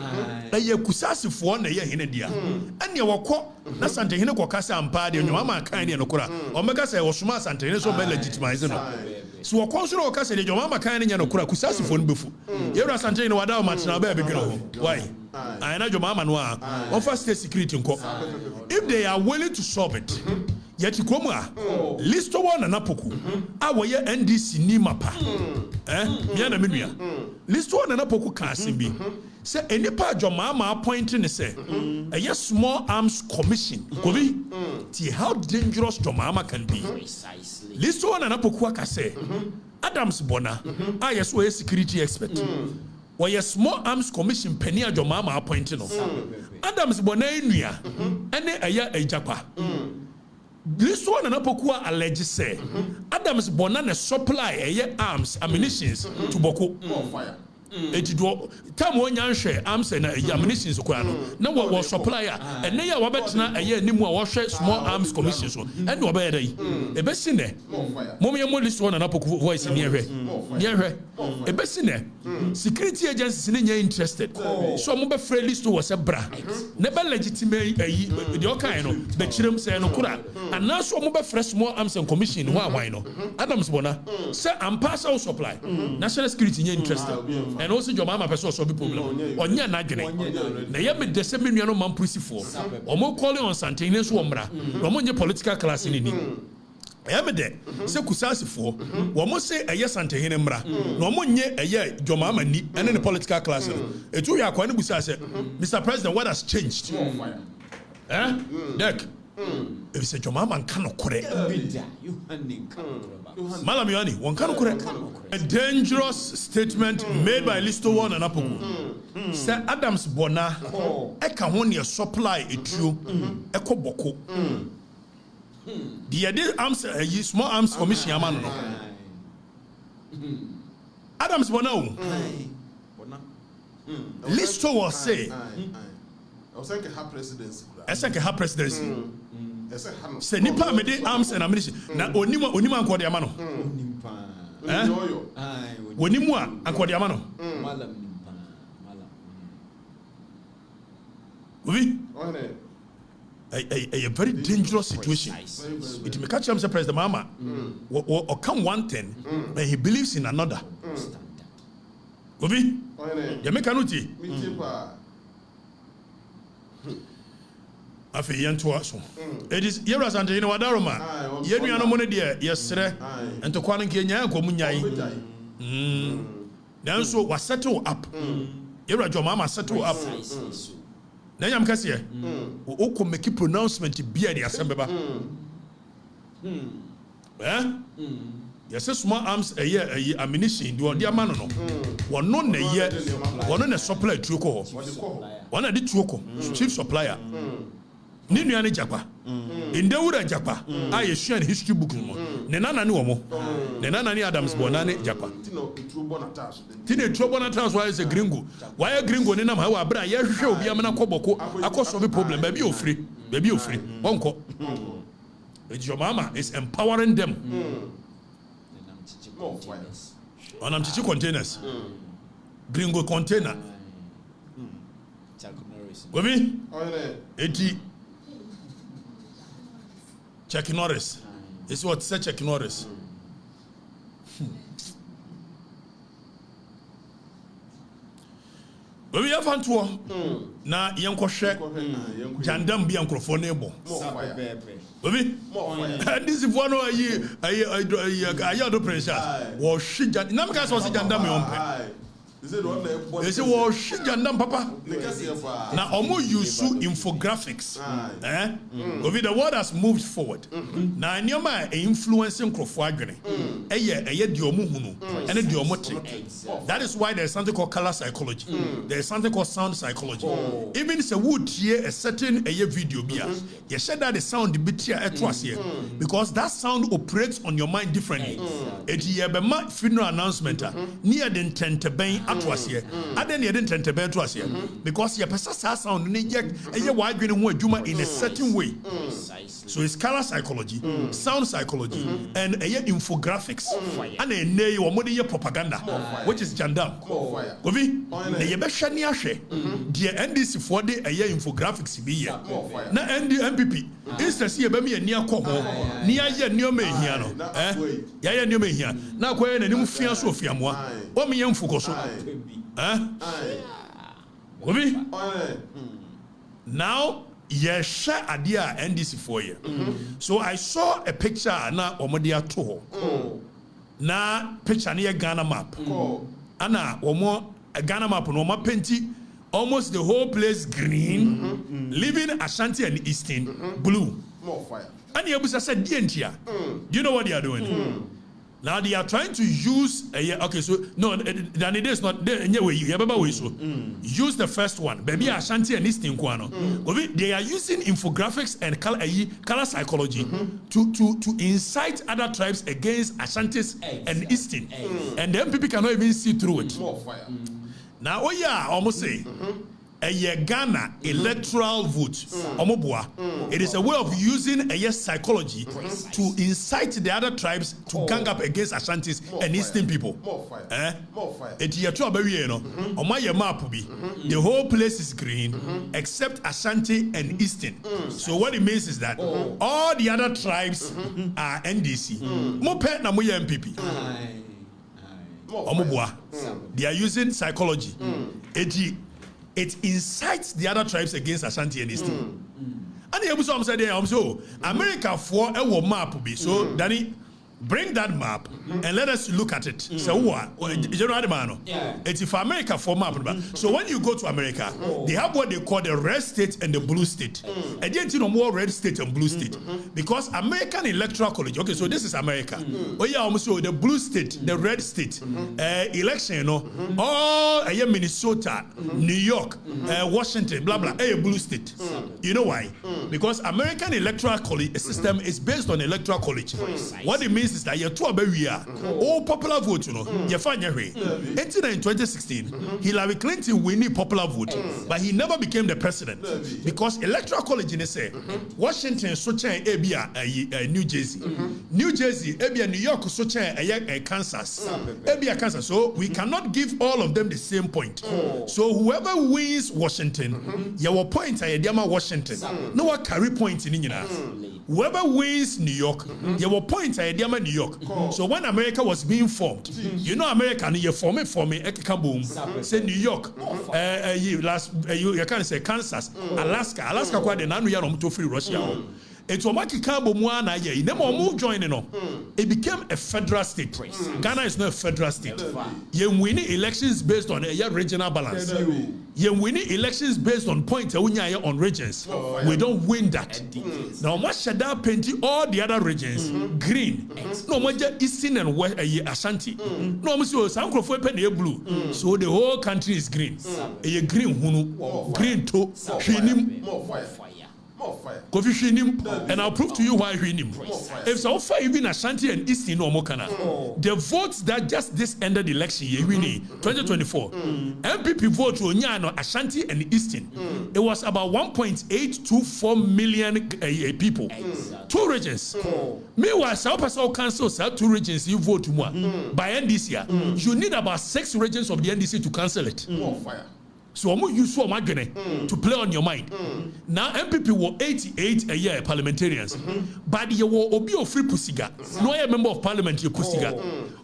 ye kusasi fo na ye hene dia ane wokọ na Santehine ko kasa ampa de mama kan ne no kura omega say osuma Santehine so be legitimize no so wokonsoro o kasa de mama kan ne no kura kusasi fo no befu yewra Santehine wada o matena ba begino ho why I na jo mama no a offer state security nko if they are willing to solve it yeti komu a listo one na poku a wo ye NDC ni mapa me na menua listo one na poku ka asembi say enipa adwoma appoint ne say a small arms commission gobi ti how dangerous adwoma can be precisely listo one na poku aka say Adams Bona yes we security expert we small arms commission penny adwoma appoint no Adams Bona enua ene aya ejapa this one na pokua allege say Adams Bona na supply arms ammunitions to Bawku fire eti do time wonya nhwe arms and ammunitions ko ano na wo supplier ene ya wabetena animu a wo hwe small arms commission so ene wo be dai e be sine mom ye mo list one na poku voice ni hwe e be sine security agencies ni nya interested so mo be free list wo se bra ne be legitimate the okan no be kirem say no kura and so mo be free small arms and commission ho awan no Adams Bona say am pass out supply national security nya interested and also your mama person solve problem onya na dwene na ye me de se menua no man pusifo omo calling on santin so omra omo nye political class ni ni ye me de se kusasifo omo se eye santin mra na omo nye eye your mama ni ene ne political class etu ya kwa ne busa se Mr. President, what has changed Dek if say your mama kan okore Malam Yohani, one can correct. A dangerous statement made by Listo One and Apoku. Sir Adams Bona, Eka Honia supply a true Eko Bawku. The idea arms small arms commission Amano. Adams Bona. Listo was say. I was like a presidency. I was like a presidency. Se nipa me de arms and ammunition na onima ankode ama no onimu a ankode ama no we a very dangerous situation. It may catch him say President Mama or come one thing and he believes in another. We Jamaica nuti afi yento aso it is yeras and you know wadaroma yenu ano mo ne de yesre ento kwa no nke nya akomu nyai nanso wa settle up yera joma ma settle up na nyam kase o ko make pronouncement bia de asembeba yes small arms ammunition do the man no wono na ye wono na supply truko wona di truko chief supplier ni nuane japa ndewura japa aye shan history book mo ne nana ni omo ne nana ni Adams Bona ne japa tine trobona task why is a gringo why gringo ni na ma wa bra ye hwehwe obi amana koboko akosolve problem baby ofri wonko your mama is empowering them onam chichi containers gringo container gobi eti Chuck Norris. It's what said Chuck Norris. But we have found to na yanko share jandam bi ankrofo nebo. Baby, and this is one of I do pressure. Was she Namkas was jandam yompe. They say, well, she jandam papa. Now, almost use infographics. The world has moved forward. Now, in your mind, influencing crofagony. That is why there's something called color psychology. There's something called sound psychology. Even if a wood hear a certain video, you share that the sound bit here at once here because that sound operates on your mind differently. It is a funeral announcement near the intent to be at was here. I didn't intend to be at was here because your person sound in a certain way. So it's color psychology, sound psychology, and infographics, and a nay or money propaganda, which is jandam. Govi, the Yabashaniashe, the NDC for the infographics be here. Na MPP, instance here, baby, near Coho, near me here, Yaya near me here. Now, when a new fian Sophia moi, or me young Fukoso. Govi, now yeah, share idea NDC for you. So I saw a picture na omodia to na picture near Ghana map. Ana omo Ghana map no ma penti almost the whole place green, leaving Ashanti and Eastern blue. More fire. And Yabusa said, do you know what they are doing? Now they are trying to use okay, so no, then it is not anyway. Use the first one, baby Ashanti and Eastern Kwano. They are using infographics and color psychology to incite other tribes against Ashantis and Eastern, and then people cannot even see through it. More fire. Now, almost say a Ghana electoral vote. It is a way of using a psychology to incite the other tribes to gang up against Ashantis and Eastern people. More fire. More fire. It's your trouble, you know. On my map, the whole place is green except Ashanti and Eastern. So what it means is that all the other tribes are NDC. More pet na moya MPP. They are using psychology. It incites the other tribes against Ashanti and Eastern. And the episode said, America for a map be so Danny. Bring that map and let us look at it. So what? It's if America for map. So when you go to America, they have what they call the red state and the blue state. And you know more red state and blue state because American Electoral College. Okay, so this is America. Oh yeah, almost the blue state, the red state, election. You know, all Minnesota, New York, Washington, blah blah. Blue state. You know why? Because American Electoral College system is based on Electoral College. What it means is that you're too all popular vote, you know, you find your way. In 2016, Hillary Clinton winning popular vote, but he never became the president because Electoral College in say Washington such a New Jersey, New Jersey, New York such a Kansas, Kansas. So we cannot give all of them the same point. So whoever wins Washington, your point I Washington, no one carry point in India. Whoever wins New York, your point I New York. So when America was being formed, you know America, you form it, boom. Say New York, you can say Kansas, Alaska, quite an annual to free Russia. It's it became a federal state. Ghana is not a federal state. You win elections based on a regional balance. You win elections based on points on regions. We don't win that. Now, much that painting all the other regions green. No much Eastern and West Ashanti. No much blue. So the whole country is green. A green green to and I'll prove to you why we him. If so far even Ashanti and Eastern no Mokana, the votes that just this ended election year 2024, MPP vote to Onyano, Ashanti and Eastern, it was about 1.824 million people. Two regions. Meanwhile, South Pacific Council said 2 regions you vote more. By NDC, you need about 6 regions of the NDC to cancel it. So I'm use for my to play on your mind. Now MPP were 88 a year parliamentarians, but you were Obi free Pusiga. No a member of parliament you Pusiga.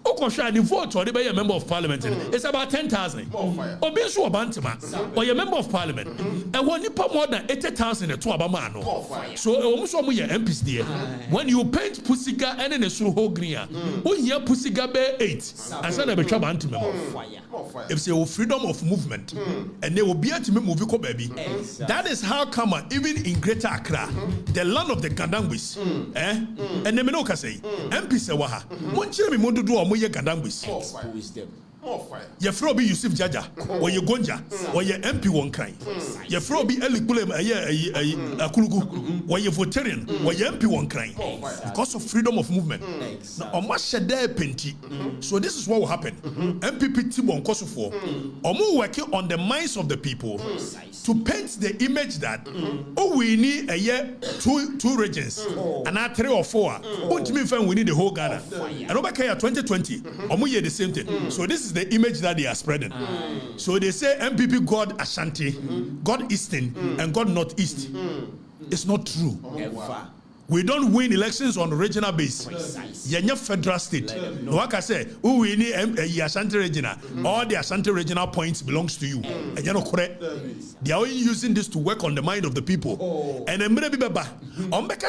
Okosha the vote or a member of parliament. It's about 10,000. Obi so Bantama or a member of parliament. And when you put more than 80,000 to Abamano. So almost MPs there. When you paint Pusiga and then a whole green, when you Pusiga bear 8 and send a Bantama. If say freedom of movement. And they will be able to move baby. That is how come even in Greater Accra, the land of the Gandangwis, and the Menoka say, MP Sewaha, Monchemi Mondu or Moya Gandangwis. Expose them. Your Frobi Yusuf Jaja, or your Gonja, or your MP won't cry. Your Frobi Elikulem, a Kulugu, or your Votarian, or your MP won't cry. Because of freedom of movement. Now, on much there penti. So, this is what will happen. MPP Tibon Kosovo, or more working on the minds of the people to paint the image that, we need a year, two regions, and not 3 or 4. What me find we need the whole Ghana. And over here 2020, or more the same thing. So, this is the image that they are spreading. So they say MPP God Ashanti, God Eastern, and God Northeast. It's not true. We don't win elections on regional base. Yenya federal state. No, like I say, who we need Ashanti regional. All the Ashanti regional points belongs to you. And you know correct. They are only using this to work on the mind of the people. And then maybe baba.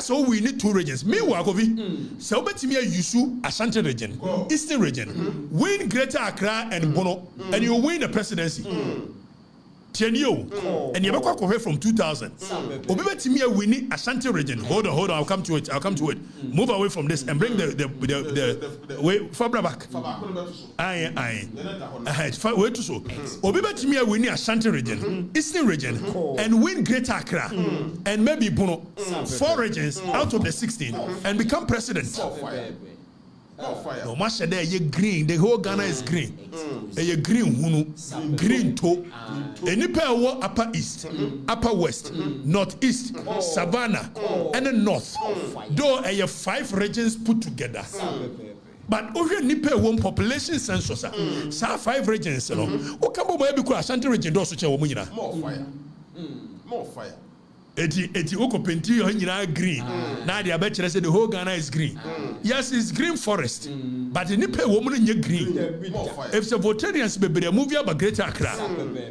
So we need 2 regions. Me wagovi. So betimia yusu Ashanti region, Eastern region. Win Greater Accra and Bono, and you win the presidency. And you ever away from 2000. Obibetimia we need Ashanti region. Hold on, I'll come to it. Move away from this and bring the way further back. Aye. Wait to so. Obibetimia we need Ashanti region, Eastern region, and win Greater Accra and maybe Bono 4 regions out of the 16 and become president. No matter there, you green. The whole Ghana is green. You green hunu, green to. Any pair of upper east, upper west, northeast, savannah, and the north. Though you have 5 regions put together. But over nipe one population census, 5 regions. O kamo boy because Ashanti region do so che wo munyina. More fire. Eti oko penti yo nyina green. Na dia be kire say the whole Ghana is green. Yes, it's green forest. But the nipe wo mu nye green. If the votarians bebre move about Greater Accra.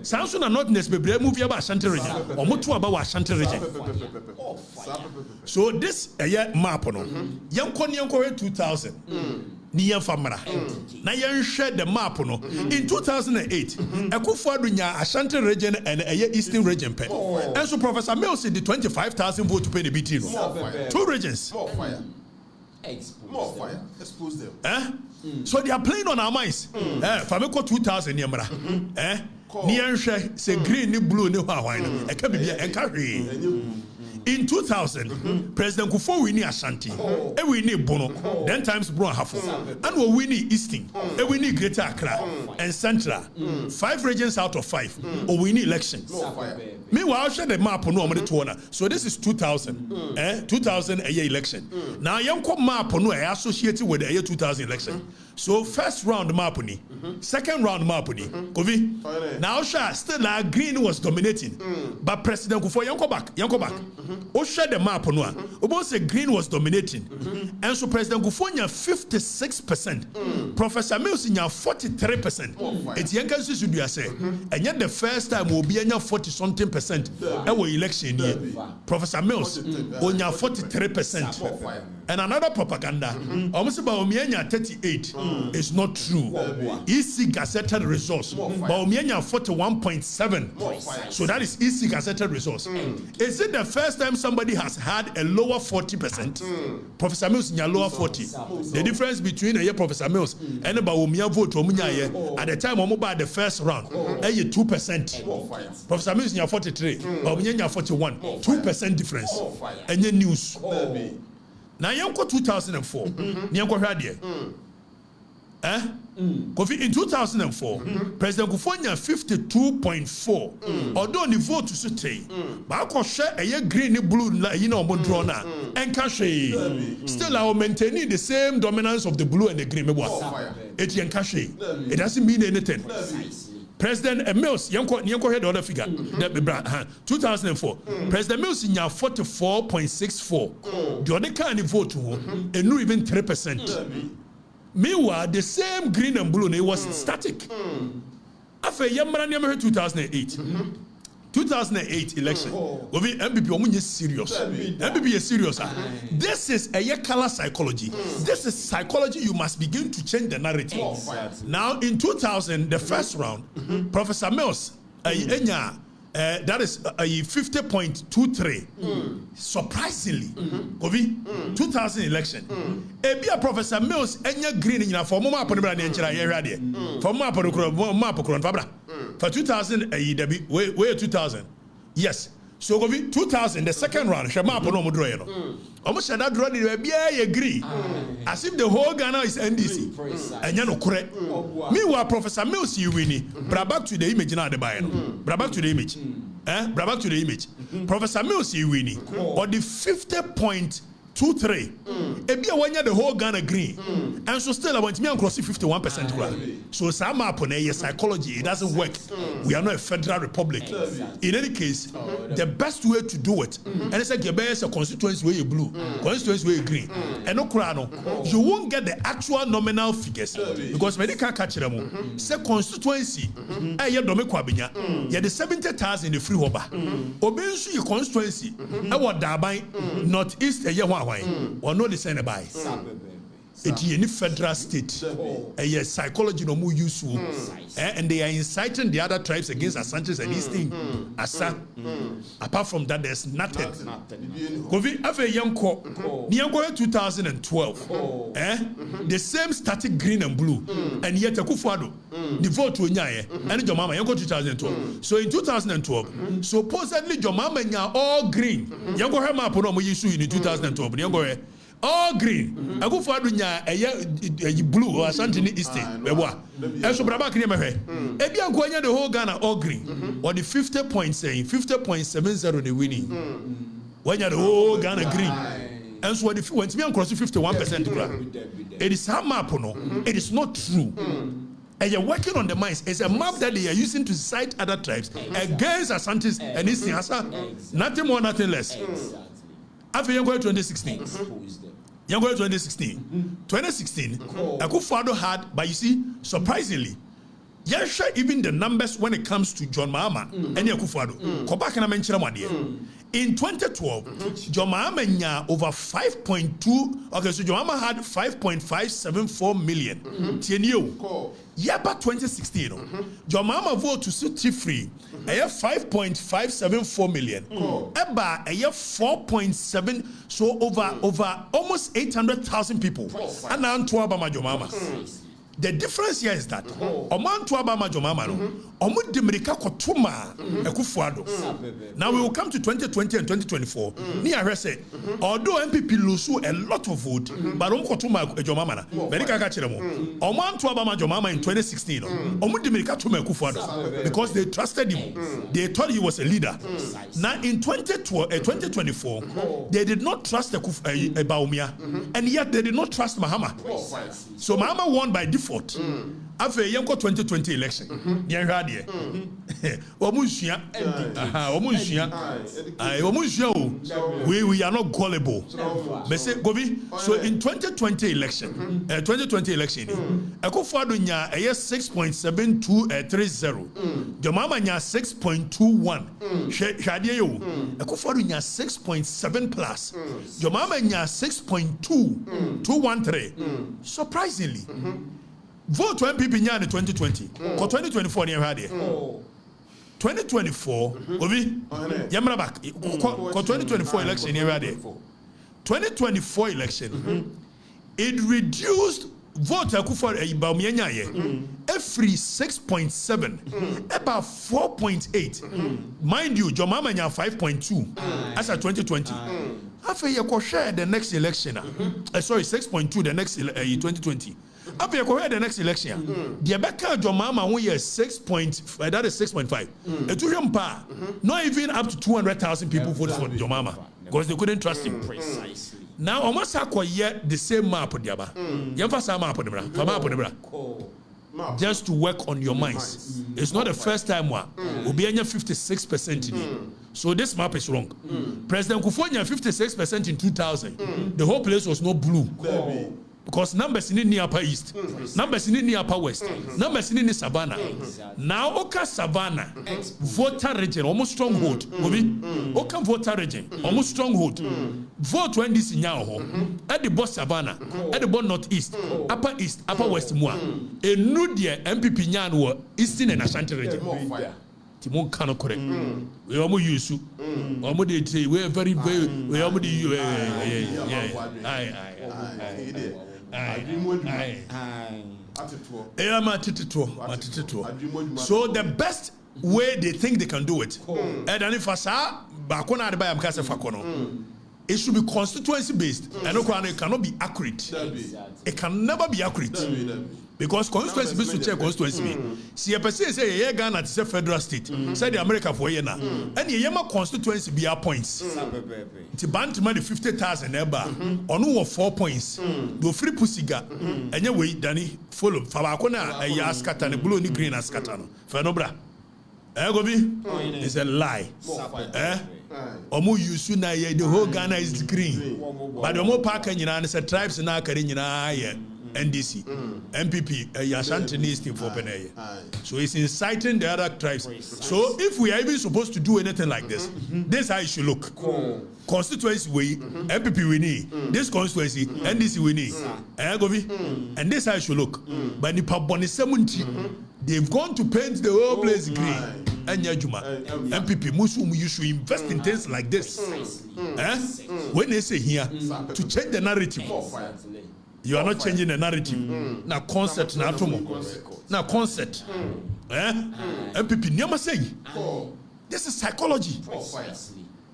Sanso na northness bebre move about Ashanti region. Omo to about Ashanti region. So this map no. Yanko 2000. Ni famra na yen share the map no in 2008 Akufo-Addo nya Ashanti region and Eastern region pe and so Professor Mills the 25,000 vote to pay the BT no 2 regions more fire expose them so they are playing on our minds fameko 2000 yemra ni yen share say green ni blue ni hwan no e ka bibia enka hwe. In 2000, President Kufuor we need Ashanti, and we need Bono, then times Bro Hafo, and we need Eastern, and we need Greater Accra and Central. 5 regions out of 5, or we need elections. Meanwhile, I'll share the map on no. So this is 2000, 2000 a year election. Now, young map on no associated with the year 2000 election. So first round map ni, second round map ni. Kovi. Now still like green was dominating, but President Kufuor yanko back. O share the map no. Obo say green was dominating, and so President Kufuor nya 56%, Professor Mills nya 43%. It's yanka susu do say, and yet the first time will be nya 40-something%. Our election year, Professor Mills onya 43%, and another propaganda. Almost about omienya 38. It's not true. EC gazetted results. But Omienya 41.7. So that is EC gazetted results. Is it the first time somebody has had a lower 40%? Professor Mills in your lower 40. The difference between Professor Mills and about Omia vote at the time about the first round, 2%. Professor Mills in your 43, but Omienya 41. 2% difference. And your news. Now Yanko 2004. Nyanko Hradie. Kofi in 2004, President Kufuor 52.4. Although the vote to stay, but I share a green blue Mondrona and Kashe. Still, I will maintain the same dominance of the blue and the green. Etienne Kashe. It doesn't mean anything. President Mills, Yanko had the other figure. 2004. President Mills in 44.64. The other kind of vote, and no even 3%. Meanwhile, the same green and blue, it was static. After Yamara 2008. 2008 election. MPP is serious. MPP is serious. This is a color psychology. This is psychology. You must begin to change the narrative. Now, in 2000, the first round, Professor Mills, that is a 50.23. Surprisingly, 2000 election. Ebia Professor Mills enya green in for mama apodebra na enchira ye hwade. For mama apodekro fabra. For 2000 way 2000. Yes. So 2000 the second round shema apono mo draw ye no. Almost that draw the bia ye agree. As if the whole Ghana is NDC. Enya no kore. Meanwhile Professor Mills you win. Bra back to the image na de buy no. Bra back to the image. Bra back to the image. Professor Mills you win. Or the 50.23 2-3. Ebi awanya the whole Ghana green. And so still I want me and cross 51%. So some map on a psychology, it doesn't work. We are not a federal republic. In any case, the best way to do it, and it's like your best a constituency where you blue, constituency where you green. And no crano, you won't get the actual nominal figures because when they can't catch them, say constituency, you the 70,000 in the free hoba. Obey your constituency, I want Dabai, northeast, or no the same by. It's any federal state. Psychology no more useful. And they are inciting the other tribes against Ashantis and this thing. Apart from that, there's nothing. Kofi after Yanko 2012. The same static green and blue. And yet Akufo-Addo the vote to Nyaye and Jomama Yanko 2012. So in 2012, supposedly Jomama nya all green. Yanko Herh map no mo issue in 2012. Yanko all green. Akufo-Addo nya blue or Ashanti East. And so Braba Kine Mehe. Ebi Ankwanya the whole Ghana all green. Or the 50.70 the winning. When you the whole Ghana green. And so when me cross 51%, it is a map no. It is not true. And you're working on the minds. It's a map that they are using to cite other tribes against Ashantis and East Niassa. Nothing more, nothing less. After Yango 2016. Yango 2016. 2016, Akufo-Addo had, but you see, surprisingly, yes, even the numbers when it comes to John Mahama and Akufo-Addo. Go back and I mention one here. In 2012, John Mahama nya over 5.2. Okay, so John Mahama had 5.574 million. Yeah, but 2016, John Mahama vote to sit free. I have 5.574 million. Eba, I have 4.7. So over almost 800,000 people. And now to Obama John Mahama. The difference here is that Oman to Obama John Mahama no. Omu Demerika Kotuma Akufo-Addo. Now we will come to 2020 and 2024. Ni Herh said, although MPP lose a lot of vote, but Omu Kotuma John Mahama na. Merika kachiremo. Oman to Obama John Mahama in 2016. Omu Demerika Tuma Akufo-Addo because they trusted him. They thought he was a leader. Now in 2024, they did not trust Bawumia, and yet they did not trust Mahama. So Mahama won by default. After Yanko 2020 election, we are not gullible. So in 2020 election, Akufo-Addo nya 6.7230. Jomama nya 6.21. Akufo-Addo nya 6.7 plus. Jomama nya 6.213. Surprisingly. Vote to MPP nya in 2020. For 2024 near here. 2024, Ovi, Yamra back. For 2024 election near here. 2024 election, it reduced vote Akufo-Addo Bawumia nya every 6.7, about 4.8. Mind you, Jomama nya 5.2 as at 2020. After you share the next election, sorry, 6.2 the next 2020. After you the next election, the Rebecca Jomama who is 6.5, that is 6.5. It took him not even up to 200,000 people voted for Jomama because they couldn't trust him. Precisely. Now, almost yet the same map on the Aba. Just to work on your minds. It's not the first time one. We'll be 56% in it. So this map is wrong. President Kufuor 56% in 2000. The whole place was not blue. Because numbers in the upper east, numbers in the upper west, numbers in the savannah. Now, Oka Savannah, voter region, almost stronghold. Oka voter region, almost stronghold. Vote when this in Yao, at the boss savannah, at the bon northeast, upper west, Mua. A Nudia MPP Nyan were eastern and Ashanti region. Timon cannot correct. We are more used to. We are very, we are so the best way they think they can do it, and if it should be constituency based, and it cannot be accurate. It can never be accurate. Because constituency be to check constituency. See a person say yeah Ghana to say federal state. Say the America for ye na. And ye yema constituency be points. Ti bant money 50,000 eba. Onu 4 points. Do free pusiga. Enye we dani follow. Fa ba ko na e ya scatter ne blue ni green as scatter no. Fa no bra. Gobi? It's a lie. Omo yusu na ye the whole Ghana is green. But the omo park nyina ne say tribes na akare nyina ye. NDC, MPP, Ashanti needs to for Penay. So it's inciting the other tribes. So if we are even supposed to do anything like this, this is how it should look. Constituency we, MPP we need. This constituency, NDC we need. And this is how it should look. But the Paboni 70, they've gone to paint the whole place green. And Yajuma, MPP, Muslim, you should invest in things like this. When they say here, to change the narrative. You are not changing the narrative. Now concept na atomo. Now concept. MPP nyama say. This is psychology.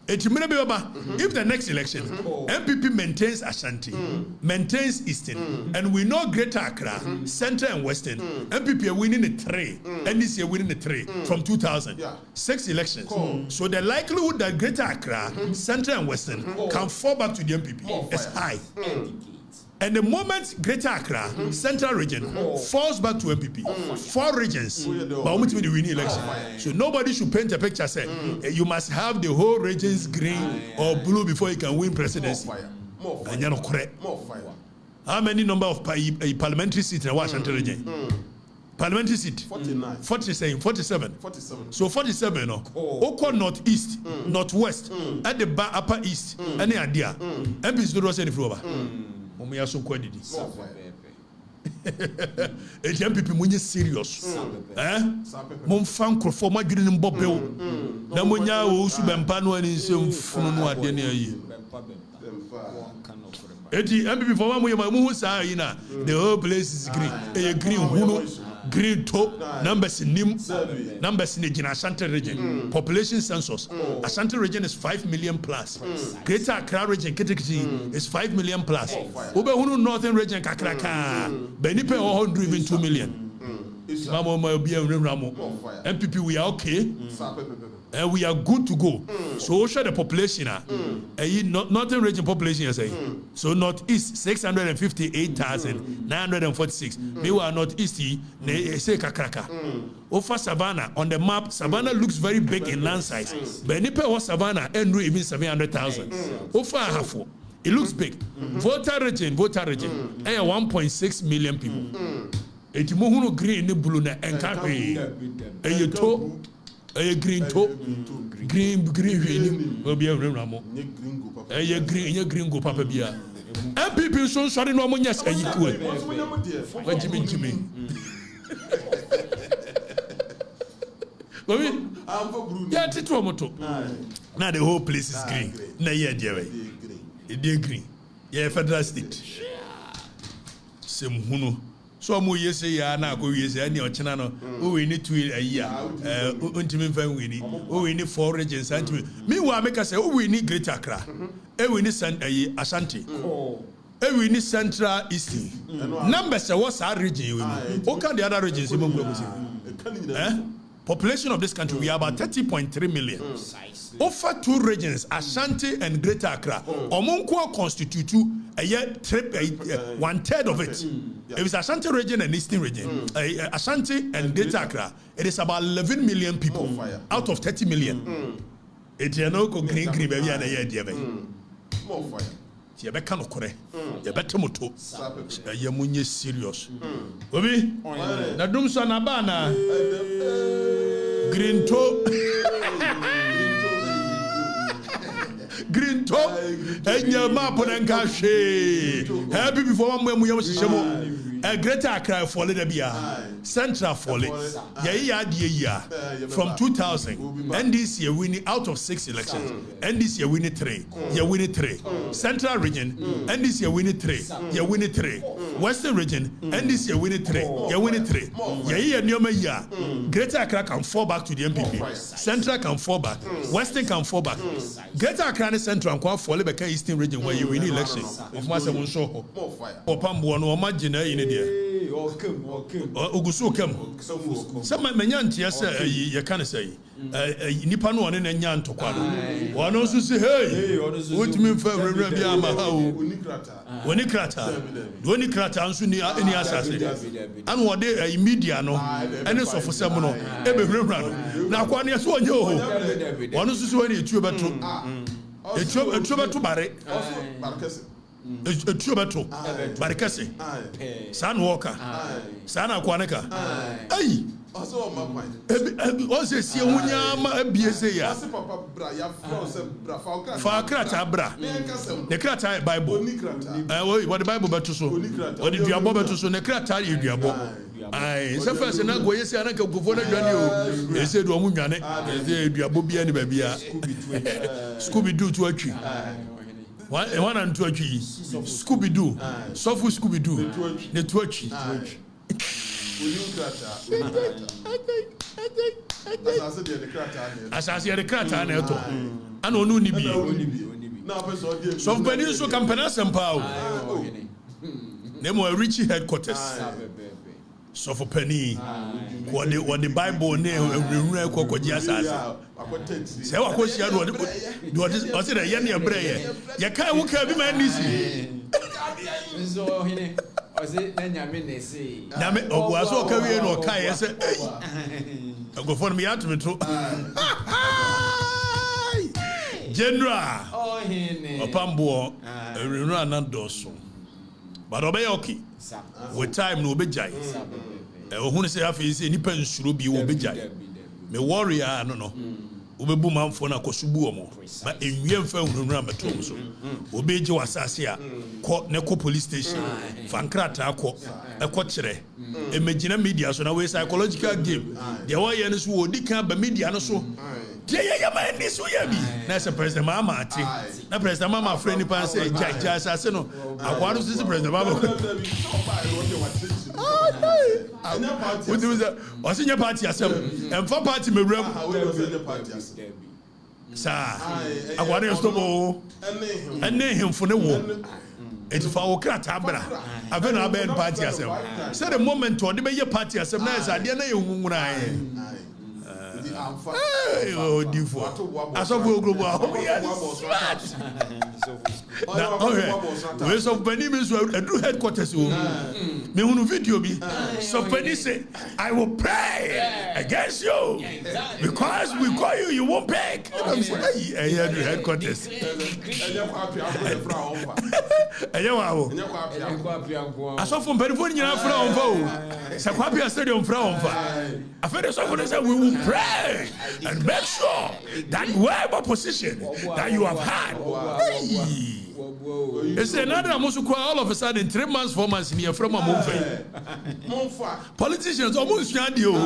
If the next election, MPP maintains Ashanti, maintains Eastern, and we know Greater Accra, Central and Western, MPP are winning the 3, NDC are winning the 3 from 2000. 6 elections. So the likelihood that Greater Accra, Central and Western can fall back to the MPP is high. And the moment Greater Accra, Central region, falls back to MPP, 4 regions, but ultimately the winning election. So nobody should paint a picture say you must have the whole regions green or blue before you can win presidency. And you're not correct. How many number of parliamentary seats in Washington region? Parliamentary seat? 49. 47. So 47, no? Oko northeast, northwest, at the upper east, any idea? MPs don't say anything over. We are so quality. MPP munye serious. Mon fan for my green and bobel. Namunya who subempa no any some funu ade na yi. MPP for one mu say na the whole place is green. Green hunu, green top, numbers in Ashanti region. Population census. Ashanti region is 5 million plus. Greater Accra region is 5 million plus. Ube hunu northern region kakraka. Benipe 100 even 2 million. MPP we are okay. And we are good to go. So show the population northern region population you say. So northeast 658,946. Meanwhile northeast say kakraka. Over Savannah on the map, Savannah looks very big in land size. But Nipe was Savannah and even 700,000. Over half. It looks big. Voter region, 1.6 million people. Eti mohunu green ni blue na enka hwe eyeto green to green hwe obi enwura mo green go papa bia MPP so sori no mo nya sayi kuwe wajimi Bobby yeah titro moto na the whole place is green na here there we e dey green yeah federal state sem hunu so mo yese ya na ko yese ani ochina no o we ni 2 a year untimi fan we ni o we ni 4 regions antimi me wa make say o we ni Greater Accra e we ni Ashanti e we ni Central Eastern numbers was our region we o can the other regions mo go population of this country we are about 30.3 million. Over 2 regions, Ashanti and Greater Accra, Omonko constitute a year 1/3 of it. If it's Ashanti region and Eastern region, Ashanti and Greater Accra, it is about 11 million people out of 30 million. It's no green baby and a year dear. More fire. You better no correct. You better moto. You munye serious. Obi, na dumso na bana. Green toe. Green top, and your map on Encache. Happy before one when we have a Greater Accra for Libya, Central for it. Yeah, from 2000. And this year winning out of 6 elections. And this year winning 3. You winning 3. Central region, and this year winning 3. You winning 3. Western region, and this year winning 3. You winning 3. Yeah, Greater Accra can fall back to the MPP. Central can fall back. Western can fall back. Greater Accra Central and fall back Eastern region where you win election. Of Master Monsho. Or Pambuano or Magina in India. ogusu kam some menya ntia say ye kan say nipa no one na nya ntokwa no wono so say hey wotimi fa wura bi ama ha o woni krata nso ni asase an wode media no ene sofo sem no e be wura no na kwa ne so onye o wono so woni etuo beto etuo beto bare etuo beto bare kase san woka san akwaneka ai also my point o se si hunya ma abiese ya papa bra ya fa krata bra ne krata bible what the bible beto so what the duabo beto so ne krata ye duabo ai se fa se na go yesi anaka gofo na dwane o ese do mu nwane ese duabo bia ne ba bia Scooby Doo to atwi one and two atwi Scooby Doo sofu Scooby Doo ne to atwi asase de krata na eto ana onu ni bi so pani so campaign sempa o nemo Richie headquarters so for penny what the bible ne ewura kokoji asase se wa ko sia do o se da ye ne bre ye kai wo ka bi ma nisi nzo hine o se na nyame ne se nyame obu aso ka wie no kai ye se go for me at me to general oh hine opambo ewura na doso but obey okay with time no obejai ohun say afi say nipa nsuro bi obejai me warrior no obebu manfo na kosubu omo ba enwie mfa hununura metom so obeji wasase a ko police station fankrata akọ ekọ kire emegina media so na we psychological game de wa ye no so odi kan ba media no so de ya ma ni so ya bi na se president mama ati na president mama friend ni pan say jaja asase no akwa no so president mama what do that o senior party asem emfa party mewram sa akwa no stop o ene hemfo ne wo eti fa wo krata bra abe na abe party asem say the moment o de be ye party asem na esa de na ye nwunwura oh difo asofu oglobo we so pani me so adu headquarters o me hunu video bi so pani say I will pray against you because we call you won't beg I'm say I adu headquarters asofu pani fo nyina fra on fa o se kwa pia stadium fra on fa afede so for say we will pray and make sure that whatever position that you have had. It's another all of a sudden 3 months, 4 months in here from a movie. Politicians almost can't do.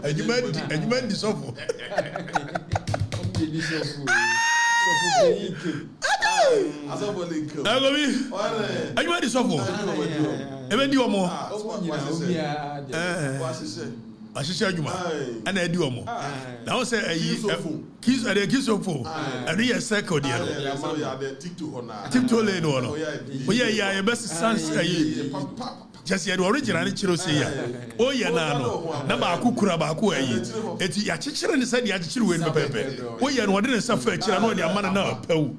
And you meant this awful. Ashisha adwuma ana edi omo na o say kiss ade kiss ofo ade ye circle there no tiktok le no no o ye ya best sans ayi just ye original ni chiro say ya o ye na no na ba akukura ba aku ayi eti ya chichire ni say ya chichire we ni pepepe o ye no de ne safa achira no de amana na pawu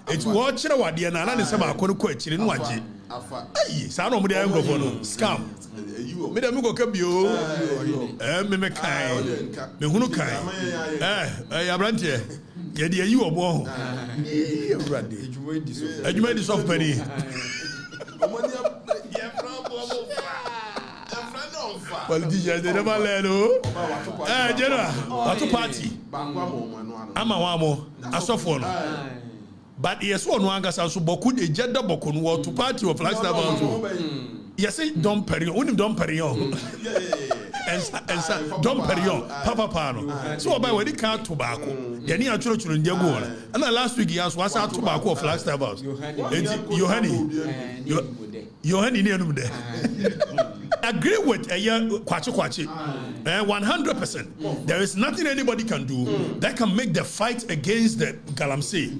eti wo chire wade na ne say ba akọ ko achire no waje ayi sa no mo de ngofo no scam me dem go kabio me kai me hunu kai ya brante ye de yi obo ho e brande adwuma di soft penny politicians they never learn general what party ama wa mo asofo no but yes one anga so boku de jeda boku no to party of Flagstaff House yes don't perion unim don't perion and don't perion papa pano so by when it can't tobacco yani achuro ndia go na and last week yes was out tobacco of Flagstaff House Yohani ni enum de agree with Kwakye 100%. There is nothing anybody can do that can make the fight against the galamsey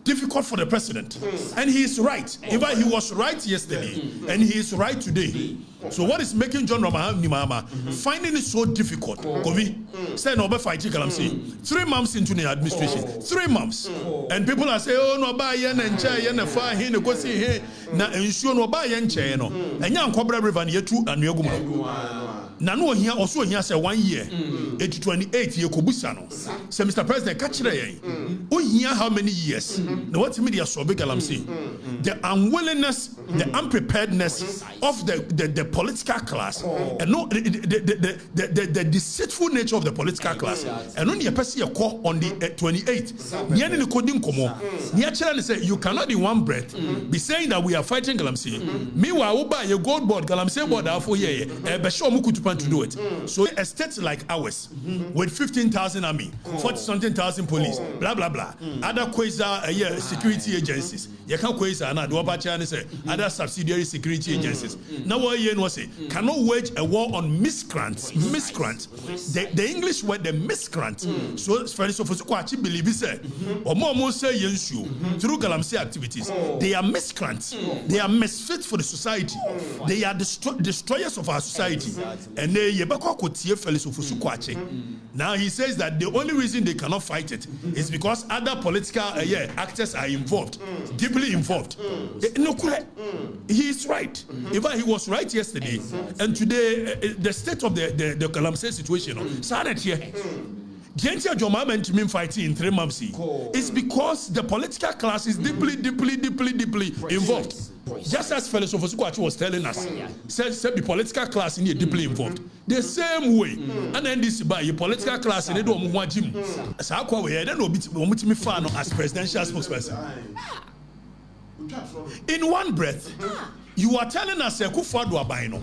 difficult for the president. And he is right. In fact, he was right yesterday, and he is right today. So what is making John Nimama finding it so difficult? Kovi say no be fighting galamsey. 3 months into the administration, 3 months, and people are saying, oh no buy yen and chair yen and fire here go see here na ensure no buy yen chair no. And yan cobra river near 2 and you go. Nano here also here say 1 year, 28 year kobusano. Say Mr. President catch it. Oh here how many years? Now what media so big galamsey? The unwillingness, the unpreparedness of the political class, and no the deceitful nature of the political class, and only a person you call on the 28th. Niani coding komo. Niachela say you cannot in one breath be saying that we are fighting galamsey. Meanwhile, buy a gold board galamsey board for ye. Be sure mukutupan to do it. So a state like ours with 15,000 army, 40-something thousand police, blah blah blah. Other quasi security agencies. You can't quasi another do say other subsidiary security agencies. Now what you know say cannot wage a war on miscreants. The English word the miscreant. So for Kwakye believe say or more say yensu through galamsey activities. They are miscreants. They are misfits for the society. They are destroyers of our society. And they yebako kotie Felix Ofosu Kwakye. Now he says that the only reason they cannot fight it is because other political actors are involved, deeply involved. No, he is right. In fact, he was right yesterday, and today the state of the galamsey situation started here. The entire Jomama to mean fighting in 3 months is because the political class is deeply involved. Just as Felix Ofosu Kwakye was telling us, said the political class in here deeply involved. The same way, and then this by your political class in the Dom Wajim. As I call it, I don't know, fan as presidential spokesperson. In one breath, you are telling us a Kufadu Abaino.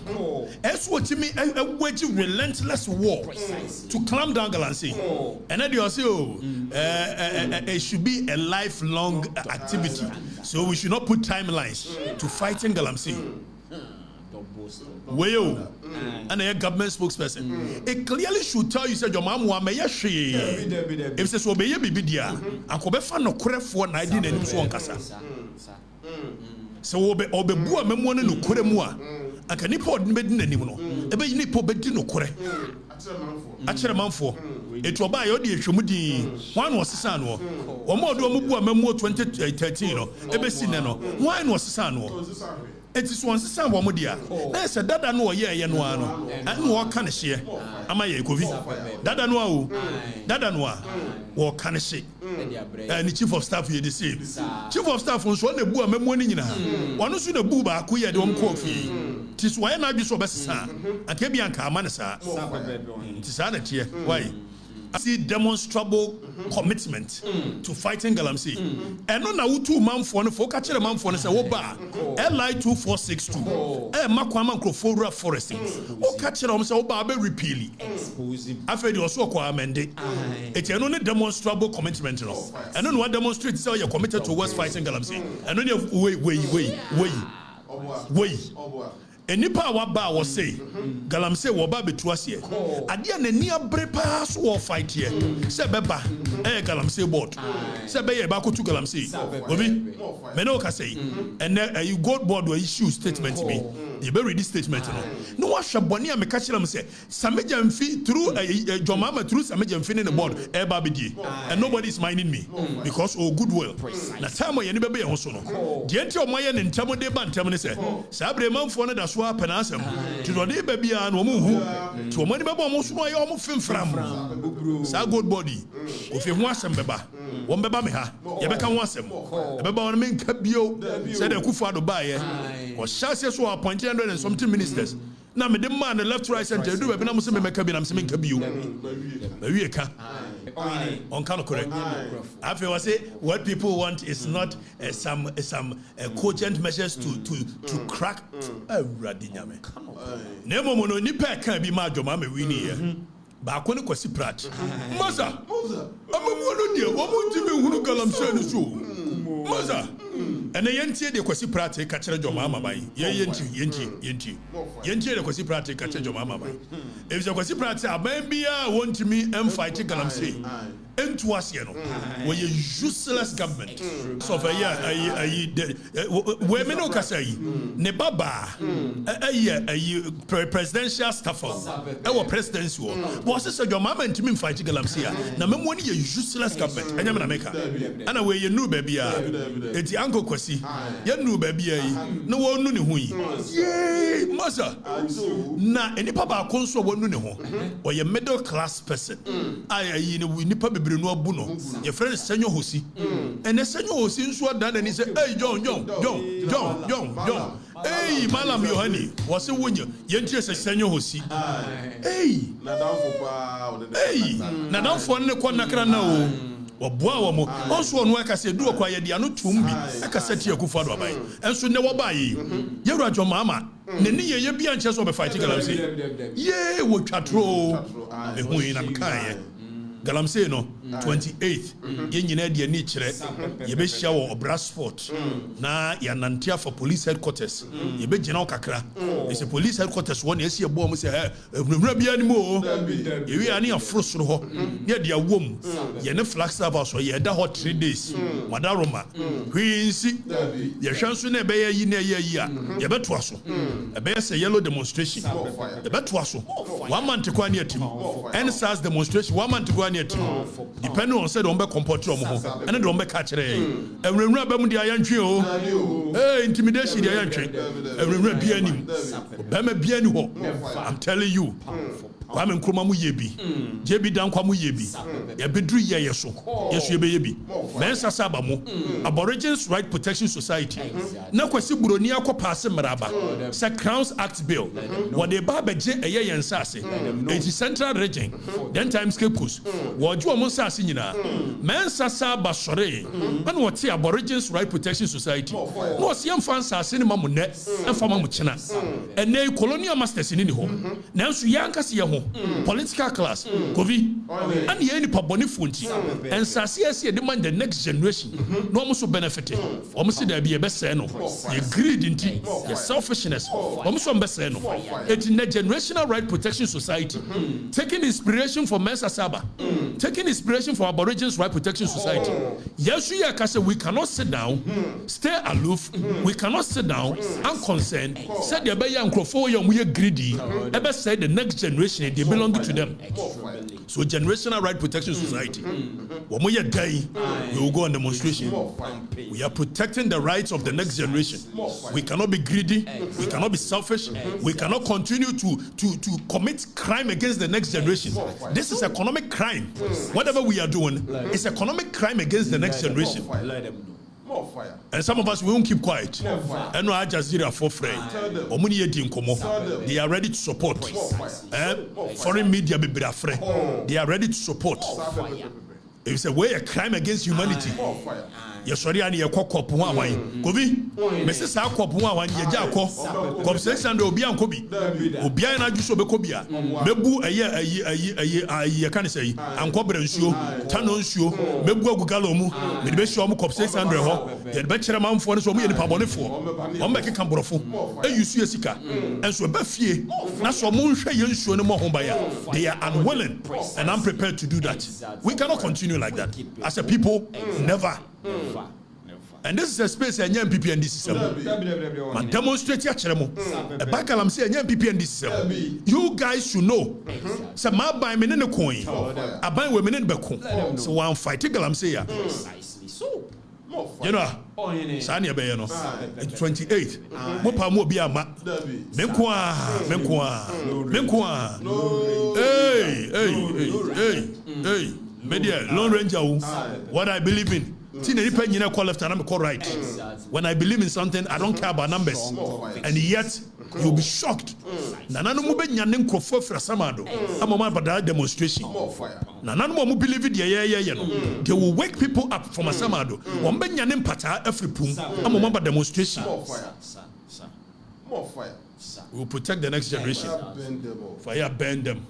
As what you mean, a waging relentless war to clamp down galamsey. And then you say, it should be a lifelong activity. So we should not put timelines to fighting galamsey. Well, and a government spokesperson. It clearly should tell you, said your mom, if it says, obey baby dear, and go back no crap for 19 and so on. So obe bua memone no kore mu a aka nipa odin bedin anim no ebe nipa bedin no kore akere manfo etu oba ye odi ehwemu din wan was sisa no omo odo omo bua memu 2013 no ebe si ne no wan was sisa no it is one sisa wo mo dia na se dada no ye no ano anu wo ka ne hye ama ye covid dada no a dada no a wo ka ne hye and the chief of staff here the same chief of staff on so na bu amemo ni nyina ono so na bu ba ko ye de om ko fi tis why na bi so be sisa aka bi anka ama ne sa tis ana tie why I see demonstrable commitment to fighting galamsey. And no na utu manfo no fo ka kire manfo no say wo ba LI 2462 makwama nkrofora forest wo ka kire o say wo ba be repeal after the also kwa amende it no ne demonstrable commitment no and no demonstrate say you committed towards fighting galamsey and no wait enipa waba wo say galamsey wo ba betu ase ade na ni abre pa so wo fight here say beba galamsey board say be ye ba ko tu galamsey obi me no ka say and you gold board we issue statement me you be read this statement no wa hwebone a me ka kire am say sameja mfi through jomama through sameja mfi in the board e ba be die and nobody is minding me because goodwill na time ye ne be ye ho so no de enti o moye ne ntamo de ba ntamo ne say sabre manfo no da so apenasem to do de ba bia no mo hu to mo ne be bo mo so aye o mo fimfram sa good body o fi ho asem beba wo beba me ha ye be ka ho asem e beba won me nka bio say de Akufo-Addo ba ye o shase so appoint 100 and something ministers. Now me the man left right center do be na mo se me meka bi na me se me nka bio ba wie ka on can correct I feel say what people want is not some cogent measures to crack radinyame nemo mo no nipa kan bi ma adwoma me wi ni ye ba ko ne kwasi prat maza amamu no dia wo mo timi hunu galamsey no so maza and yentie de kwasi prat ka kire dwoma amaban yentie de kwasi prat ka kire dwoma amaban if the kwasi prat aban bia want me fight galamsey into us, you know, where you useless government. So for women no kasai, ne baba, presidential staff, our presidency war. Was this your mama and Timmy fighting galamsey? Now, me money useless government. And I'm America. And away you knew baby, it's the uncle Kwasi. You knew baby, no one knew who. Yay, mother. Now, any papa console one knew, or your middle class person. I we need probably no buno. Your friend is Senor Hosi, and the Senor Hosi swore that and he said, hey, John. Hey, Malam Yohani, what's it when you interest a Senor Hosi? Hey, Nadam for the Quanakra now. Or Boamo, also on work I said, do acquire the Anu Tumbi, I can set you Kufado by, and so never buy you. You're your mama. Nene ye be anxious of fighting galamsey. Ye wo twatro e hu ina mkae. Galamsey no 28th ye nyina de ani kire ye be hia wo Obrasport na ya nantia for police headquarters ye be gina kakra it's a police headquarters one ye se bo mo se nwura bia ni mo ye wi ani afrosoro ho ye de awom ye ne flag server so ye da hot 3 days madaroma hwinsi ye hwanso na be yi na ye yi a ye beto aso e be say yellow demonstration ye beto aso 1 month kwa ni atim NSAS demonstration 1 month kwa ni atim depending on said on be comport your mo and don be catch re enwura ba mu dia yantwe o intimidation dia yantwe enwura bia nim ba ma bia ni ho I'm telling you Kwame Nkrumah mu yebi jebi dan kwa mu yebi ye bedru ye yeso yeso ye be yebi mensa saba mo Aborigines Right Protection Society na kwasi buroni akopa ase mraba se Crowns Act bill what the ba beje eye yensa ase enti Central Region then times Cape Coast wo ju omo sa ase nyina mensa saba sore and what the Aborigines Right Protection Society no se yemfa nsa ase ni mamu ne emfa mamu china ene colonial masters ni ho na nso yanka se ye ho political class Kovi and ye ni paboni funti and sase de man the next generation no almost benefit almost there be a best no ye greed inti ye selfishness almost best no it in the Generational Right Protection Society taking inspiration from Mensa Saba taking inspiration from Aborigines Right Protection Society yes we are we cannot sit down stay aloof we cannot sit down unconcerned said the be yankrofo we greedy ever said the next generation they belong to them. So Generational Right Protection Society when we are dying we will go on demonstration. We are protecting the rights of the next generation. We cannot be greedy, we cannot be selfish, we cannot continue to commit crime against the next generation. This is economic crime. Whatever we are doing is economic crime against the next generation. And some of us we won't keep quiet. And no Jazeera for friend. They are ready to support. Foreign media be friend. They are ready to support. It's a way a crime against humanity. Yes, sorry, I need a cock up one way. Kobe, Mrs. Akop one, Yajako, Cop 600 Obian Kobe, Obian Ajusobekobia, Mebu a year, can say, and Cobra show, Tanon show, Mebu Galomu, the best show Cop 600 ho, the bachelor man for us, me and Pabonifo, Omeka Cambrofo, a you see a sika, and so Buffy, Naso Moon Shayan show no more home buyer. They are unwilling and unprepared to do that. We cannot continue like that. As a people, never. And this is a space and young people in this system. Man demonstrate your cheremo. A bakalam say young people in this system. You guys should know. Some ma buy men in the coin. I buy women in the coin. So one fighting galam say ya. So you know, Sanya Bayano, 28th. Mopa mo be a ma. Menkwa. Hey. Media, Lone Ranger. What I believe in. Left and I'm right. When I believe in something, I don't care about numbers. And yet, you'll be shocked. Nanano mube nyanen krofo fra samado. Amoma bada demonstration. Nanano mu believe it yeah. They will wake people up from a samado. Wambe nyanen pata every pum. Amoma bada demonstration. More fire. We will protect the next generation. Fire burn them.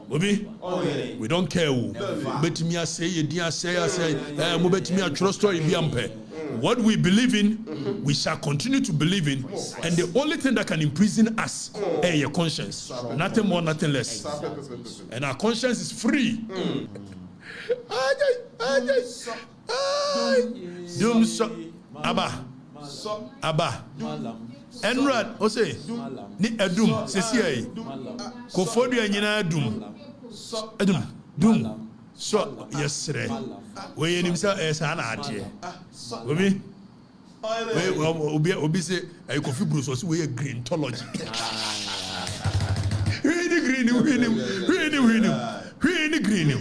We don't care who. But me say trust story be ampe. What we believe in, we shall continue to believe in, and the only thing that can imprison us is your conscience. Nothing more, nothing less. And our conscience is free. Dum so aba. Aba. Enrad ose ni edum sesi ai. Kofodu anyina edum. Dum. So yesre. We nim say esa na ade. Obi obi say I coffee bruise so we greentology. Green.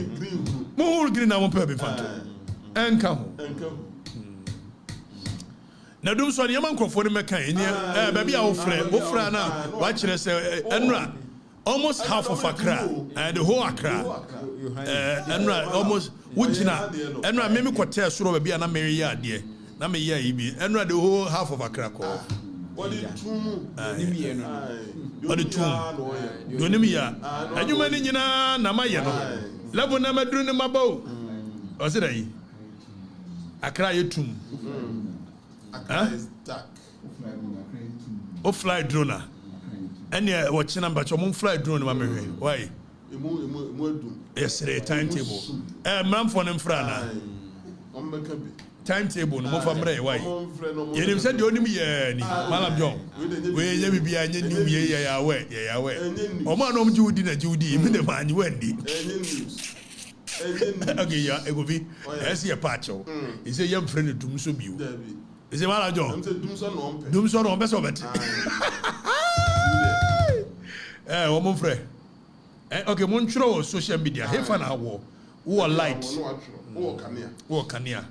More green na one pe fanto. Enka ho. Na dum so ne man krofo ne meka ene baby a ofra na wa kire say enra almost half of Accra and the whole Accra enra almost wujina enra me kwete soro baby na meri ya ade na me ya ibi enra the whole half of Accra ko body tum body tum do ni mi ya adwuma ni nyina na maye no level na maduru ni mabaw o se dai Accra yetum Accra is dark o fly drone and yeah watching number chom fly drone ma mehwe why emu adum yes the timetable man for them fra na ombeka bi timetable no mo fa mre why yenim said the onim ye ni malam john we nya bibia nya ni ye ya we o ma no mjudi na judi mi de man wendi okay ya egovi ese ye pacho he say yam friend dum so biu he say malam john dum so no be so bet o mo frɛ okay mo ntwero social media hefa na wo light wo kanea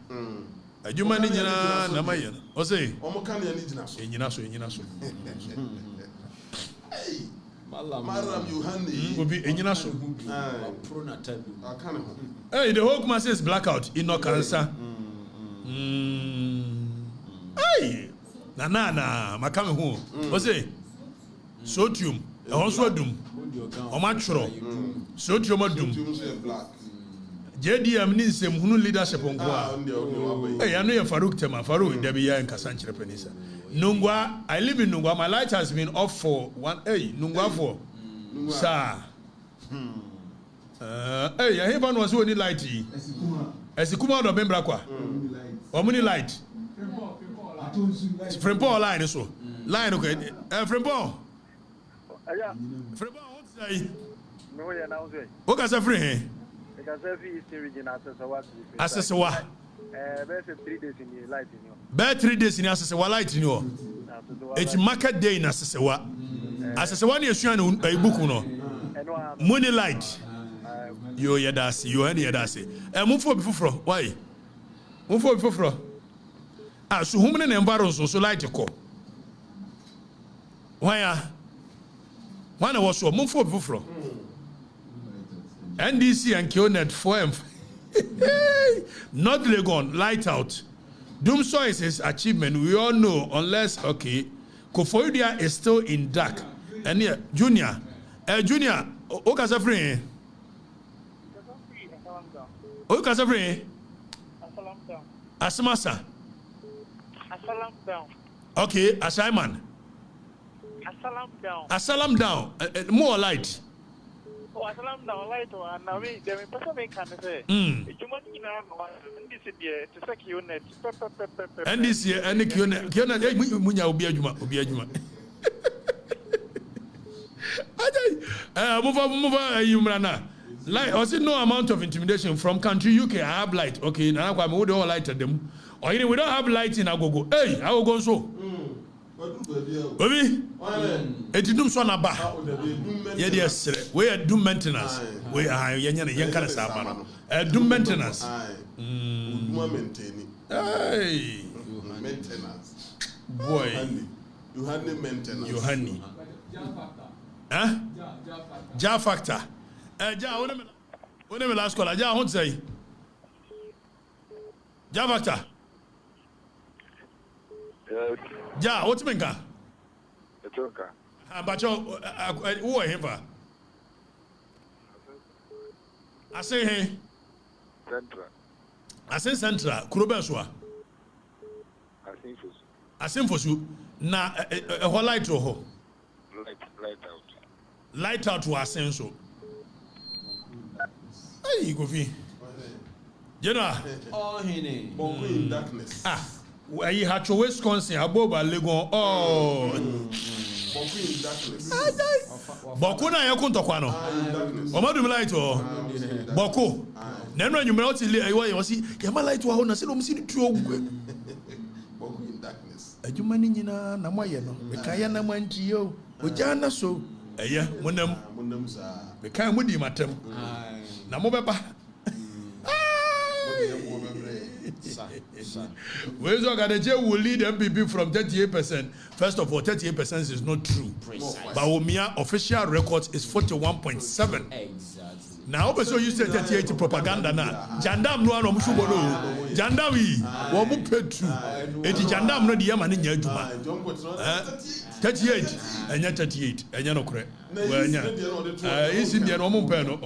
adwuma ni nyina na maye o say o mo kanea ni gyina so enyina so Maram Yohane obi enyina so pro na tabi akane ho hey the whole class is blackout in no cancer hey na makame ho o say sodium also dum o ma tworo sodium dum JDM ni nsem hunu leadership nko a eh ya no ye Farouk Tema Farouk da bi ya nkasa nkyere penisa Nungwa I live in Nungwa my light has been off for one Nungwa for sir ya heaven was only light esikuma do bembra kwa o muni light Frempong line so line okay Frempong aya Frempong what say no ya now say o ka say free he e ka say fi eastern region asesewa be 3 days in the light in you be 3 days in asesewa light in you it's market day in asesewa ne esua na ibuku no money light yo yedase yo any yedase mumfo bi foforo why mumfo bi foforo so humne na environment so light ko why was so mumfo bi foforo NDC and Kionet 4M not Legon light out Doomso is his achievement we all know unless okay Kofoidia is still in dark and yeah Junior Okasa free Okasa free Asamasa okay Asaiman Asalam down more light oh asalam down light and now we dem person make can say ejumani na no ndisi de to say Kionet NDC and Kionet munya obi adwuma move yumrana like also no amount of intimidation from country UK I have light okay na kwa me we don't light them or we don't have light in Agogo hey Agogo so obi etidum so na ba ye dey sere we are doom maintenance we are yen kana sa ba no doom maintenance hey maintenance boy Yohane maintenance Yohane Ja factor ja one me last call ja hon say Ja factor ja what me nka etoka abacho wo hemfa ase he central kurobensoa asinfosu na ho light ho light out was senso hey go fi General. Oh, Henny. Bawku in darkness. I had to Wisconsin, above Legon. Oh. Bawku in darkness. Bawku na yakun tokwano. Omadu light o. Bawku. Nenu you meloti you see yama light wa na se no msi tu ogwe. Bawku in darkness. Adwuma ni nyina na moye no. Me kan ya na manti yo. Oja na so. Eye monam. Monam sa. Me kan mudi matem. Na mo beba. Where's Okatakyie will lead MPP from 38%. First of all, 38% is not true. But Omia official record is 41.7. Exactly. Now, also you say 38 propaganda na. Jandam no ano mushubono. Jandawi, womu petru. Eti jandam no diya mani nyajuma. 38, enya 38, enya no kure. Enya. Isi ndiya no omu peno.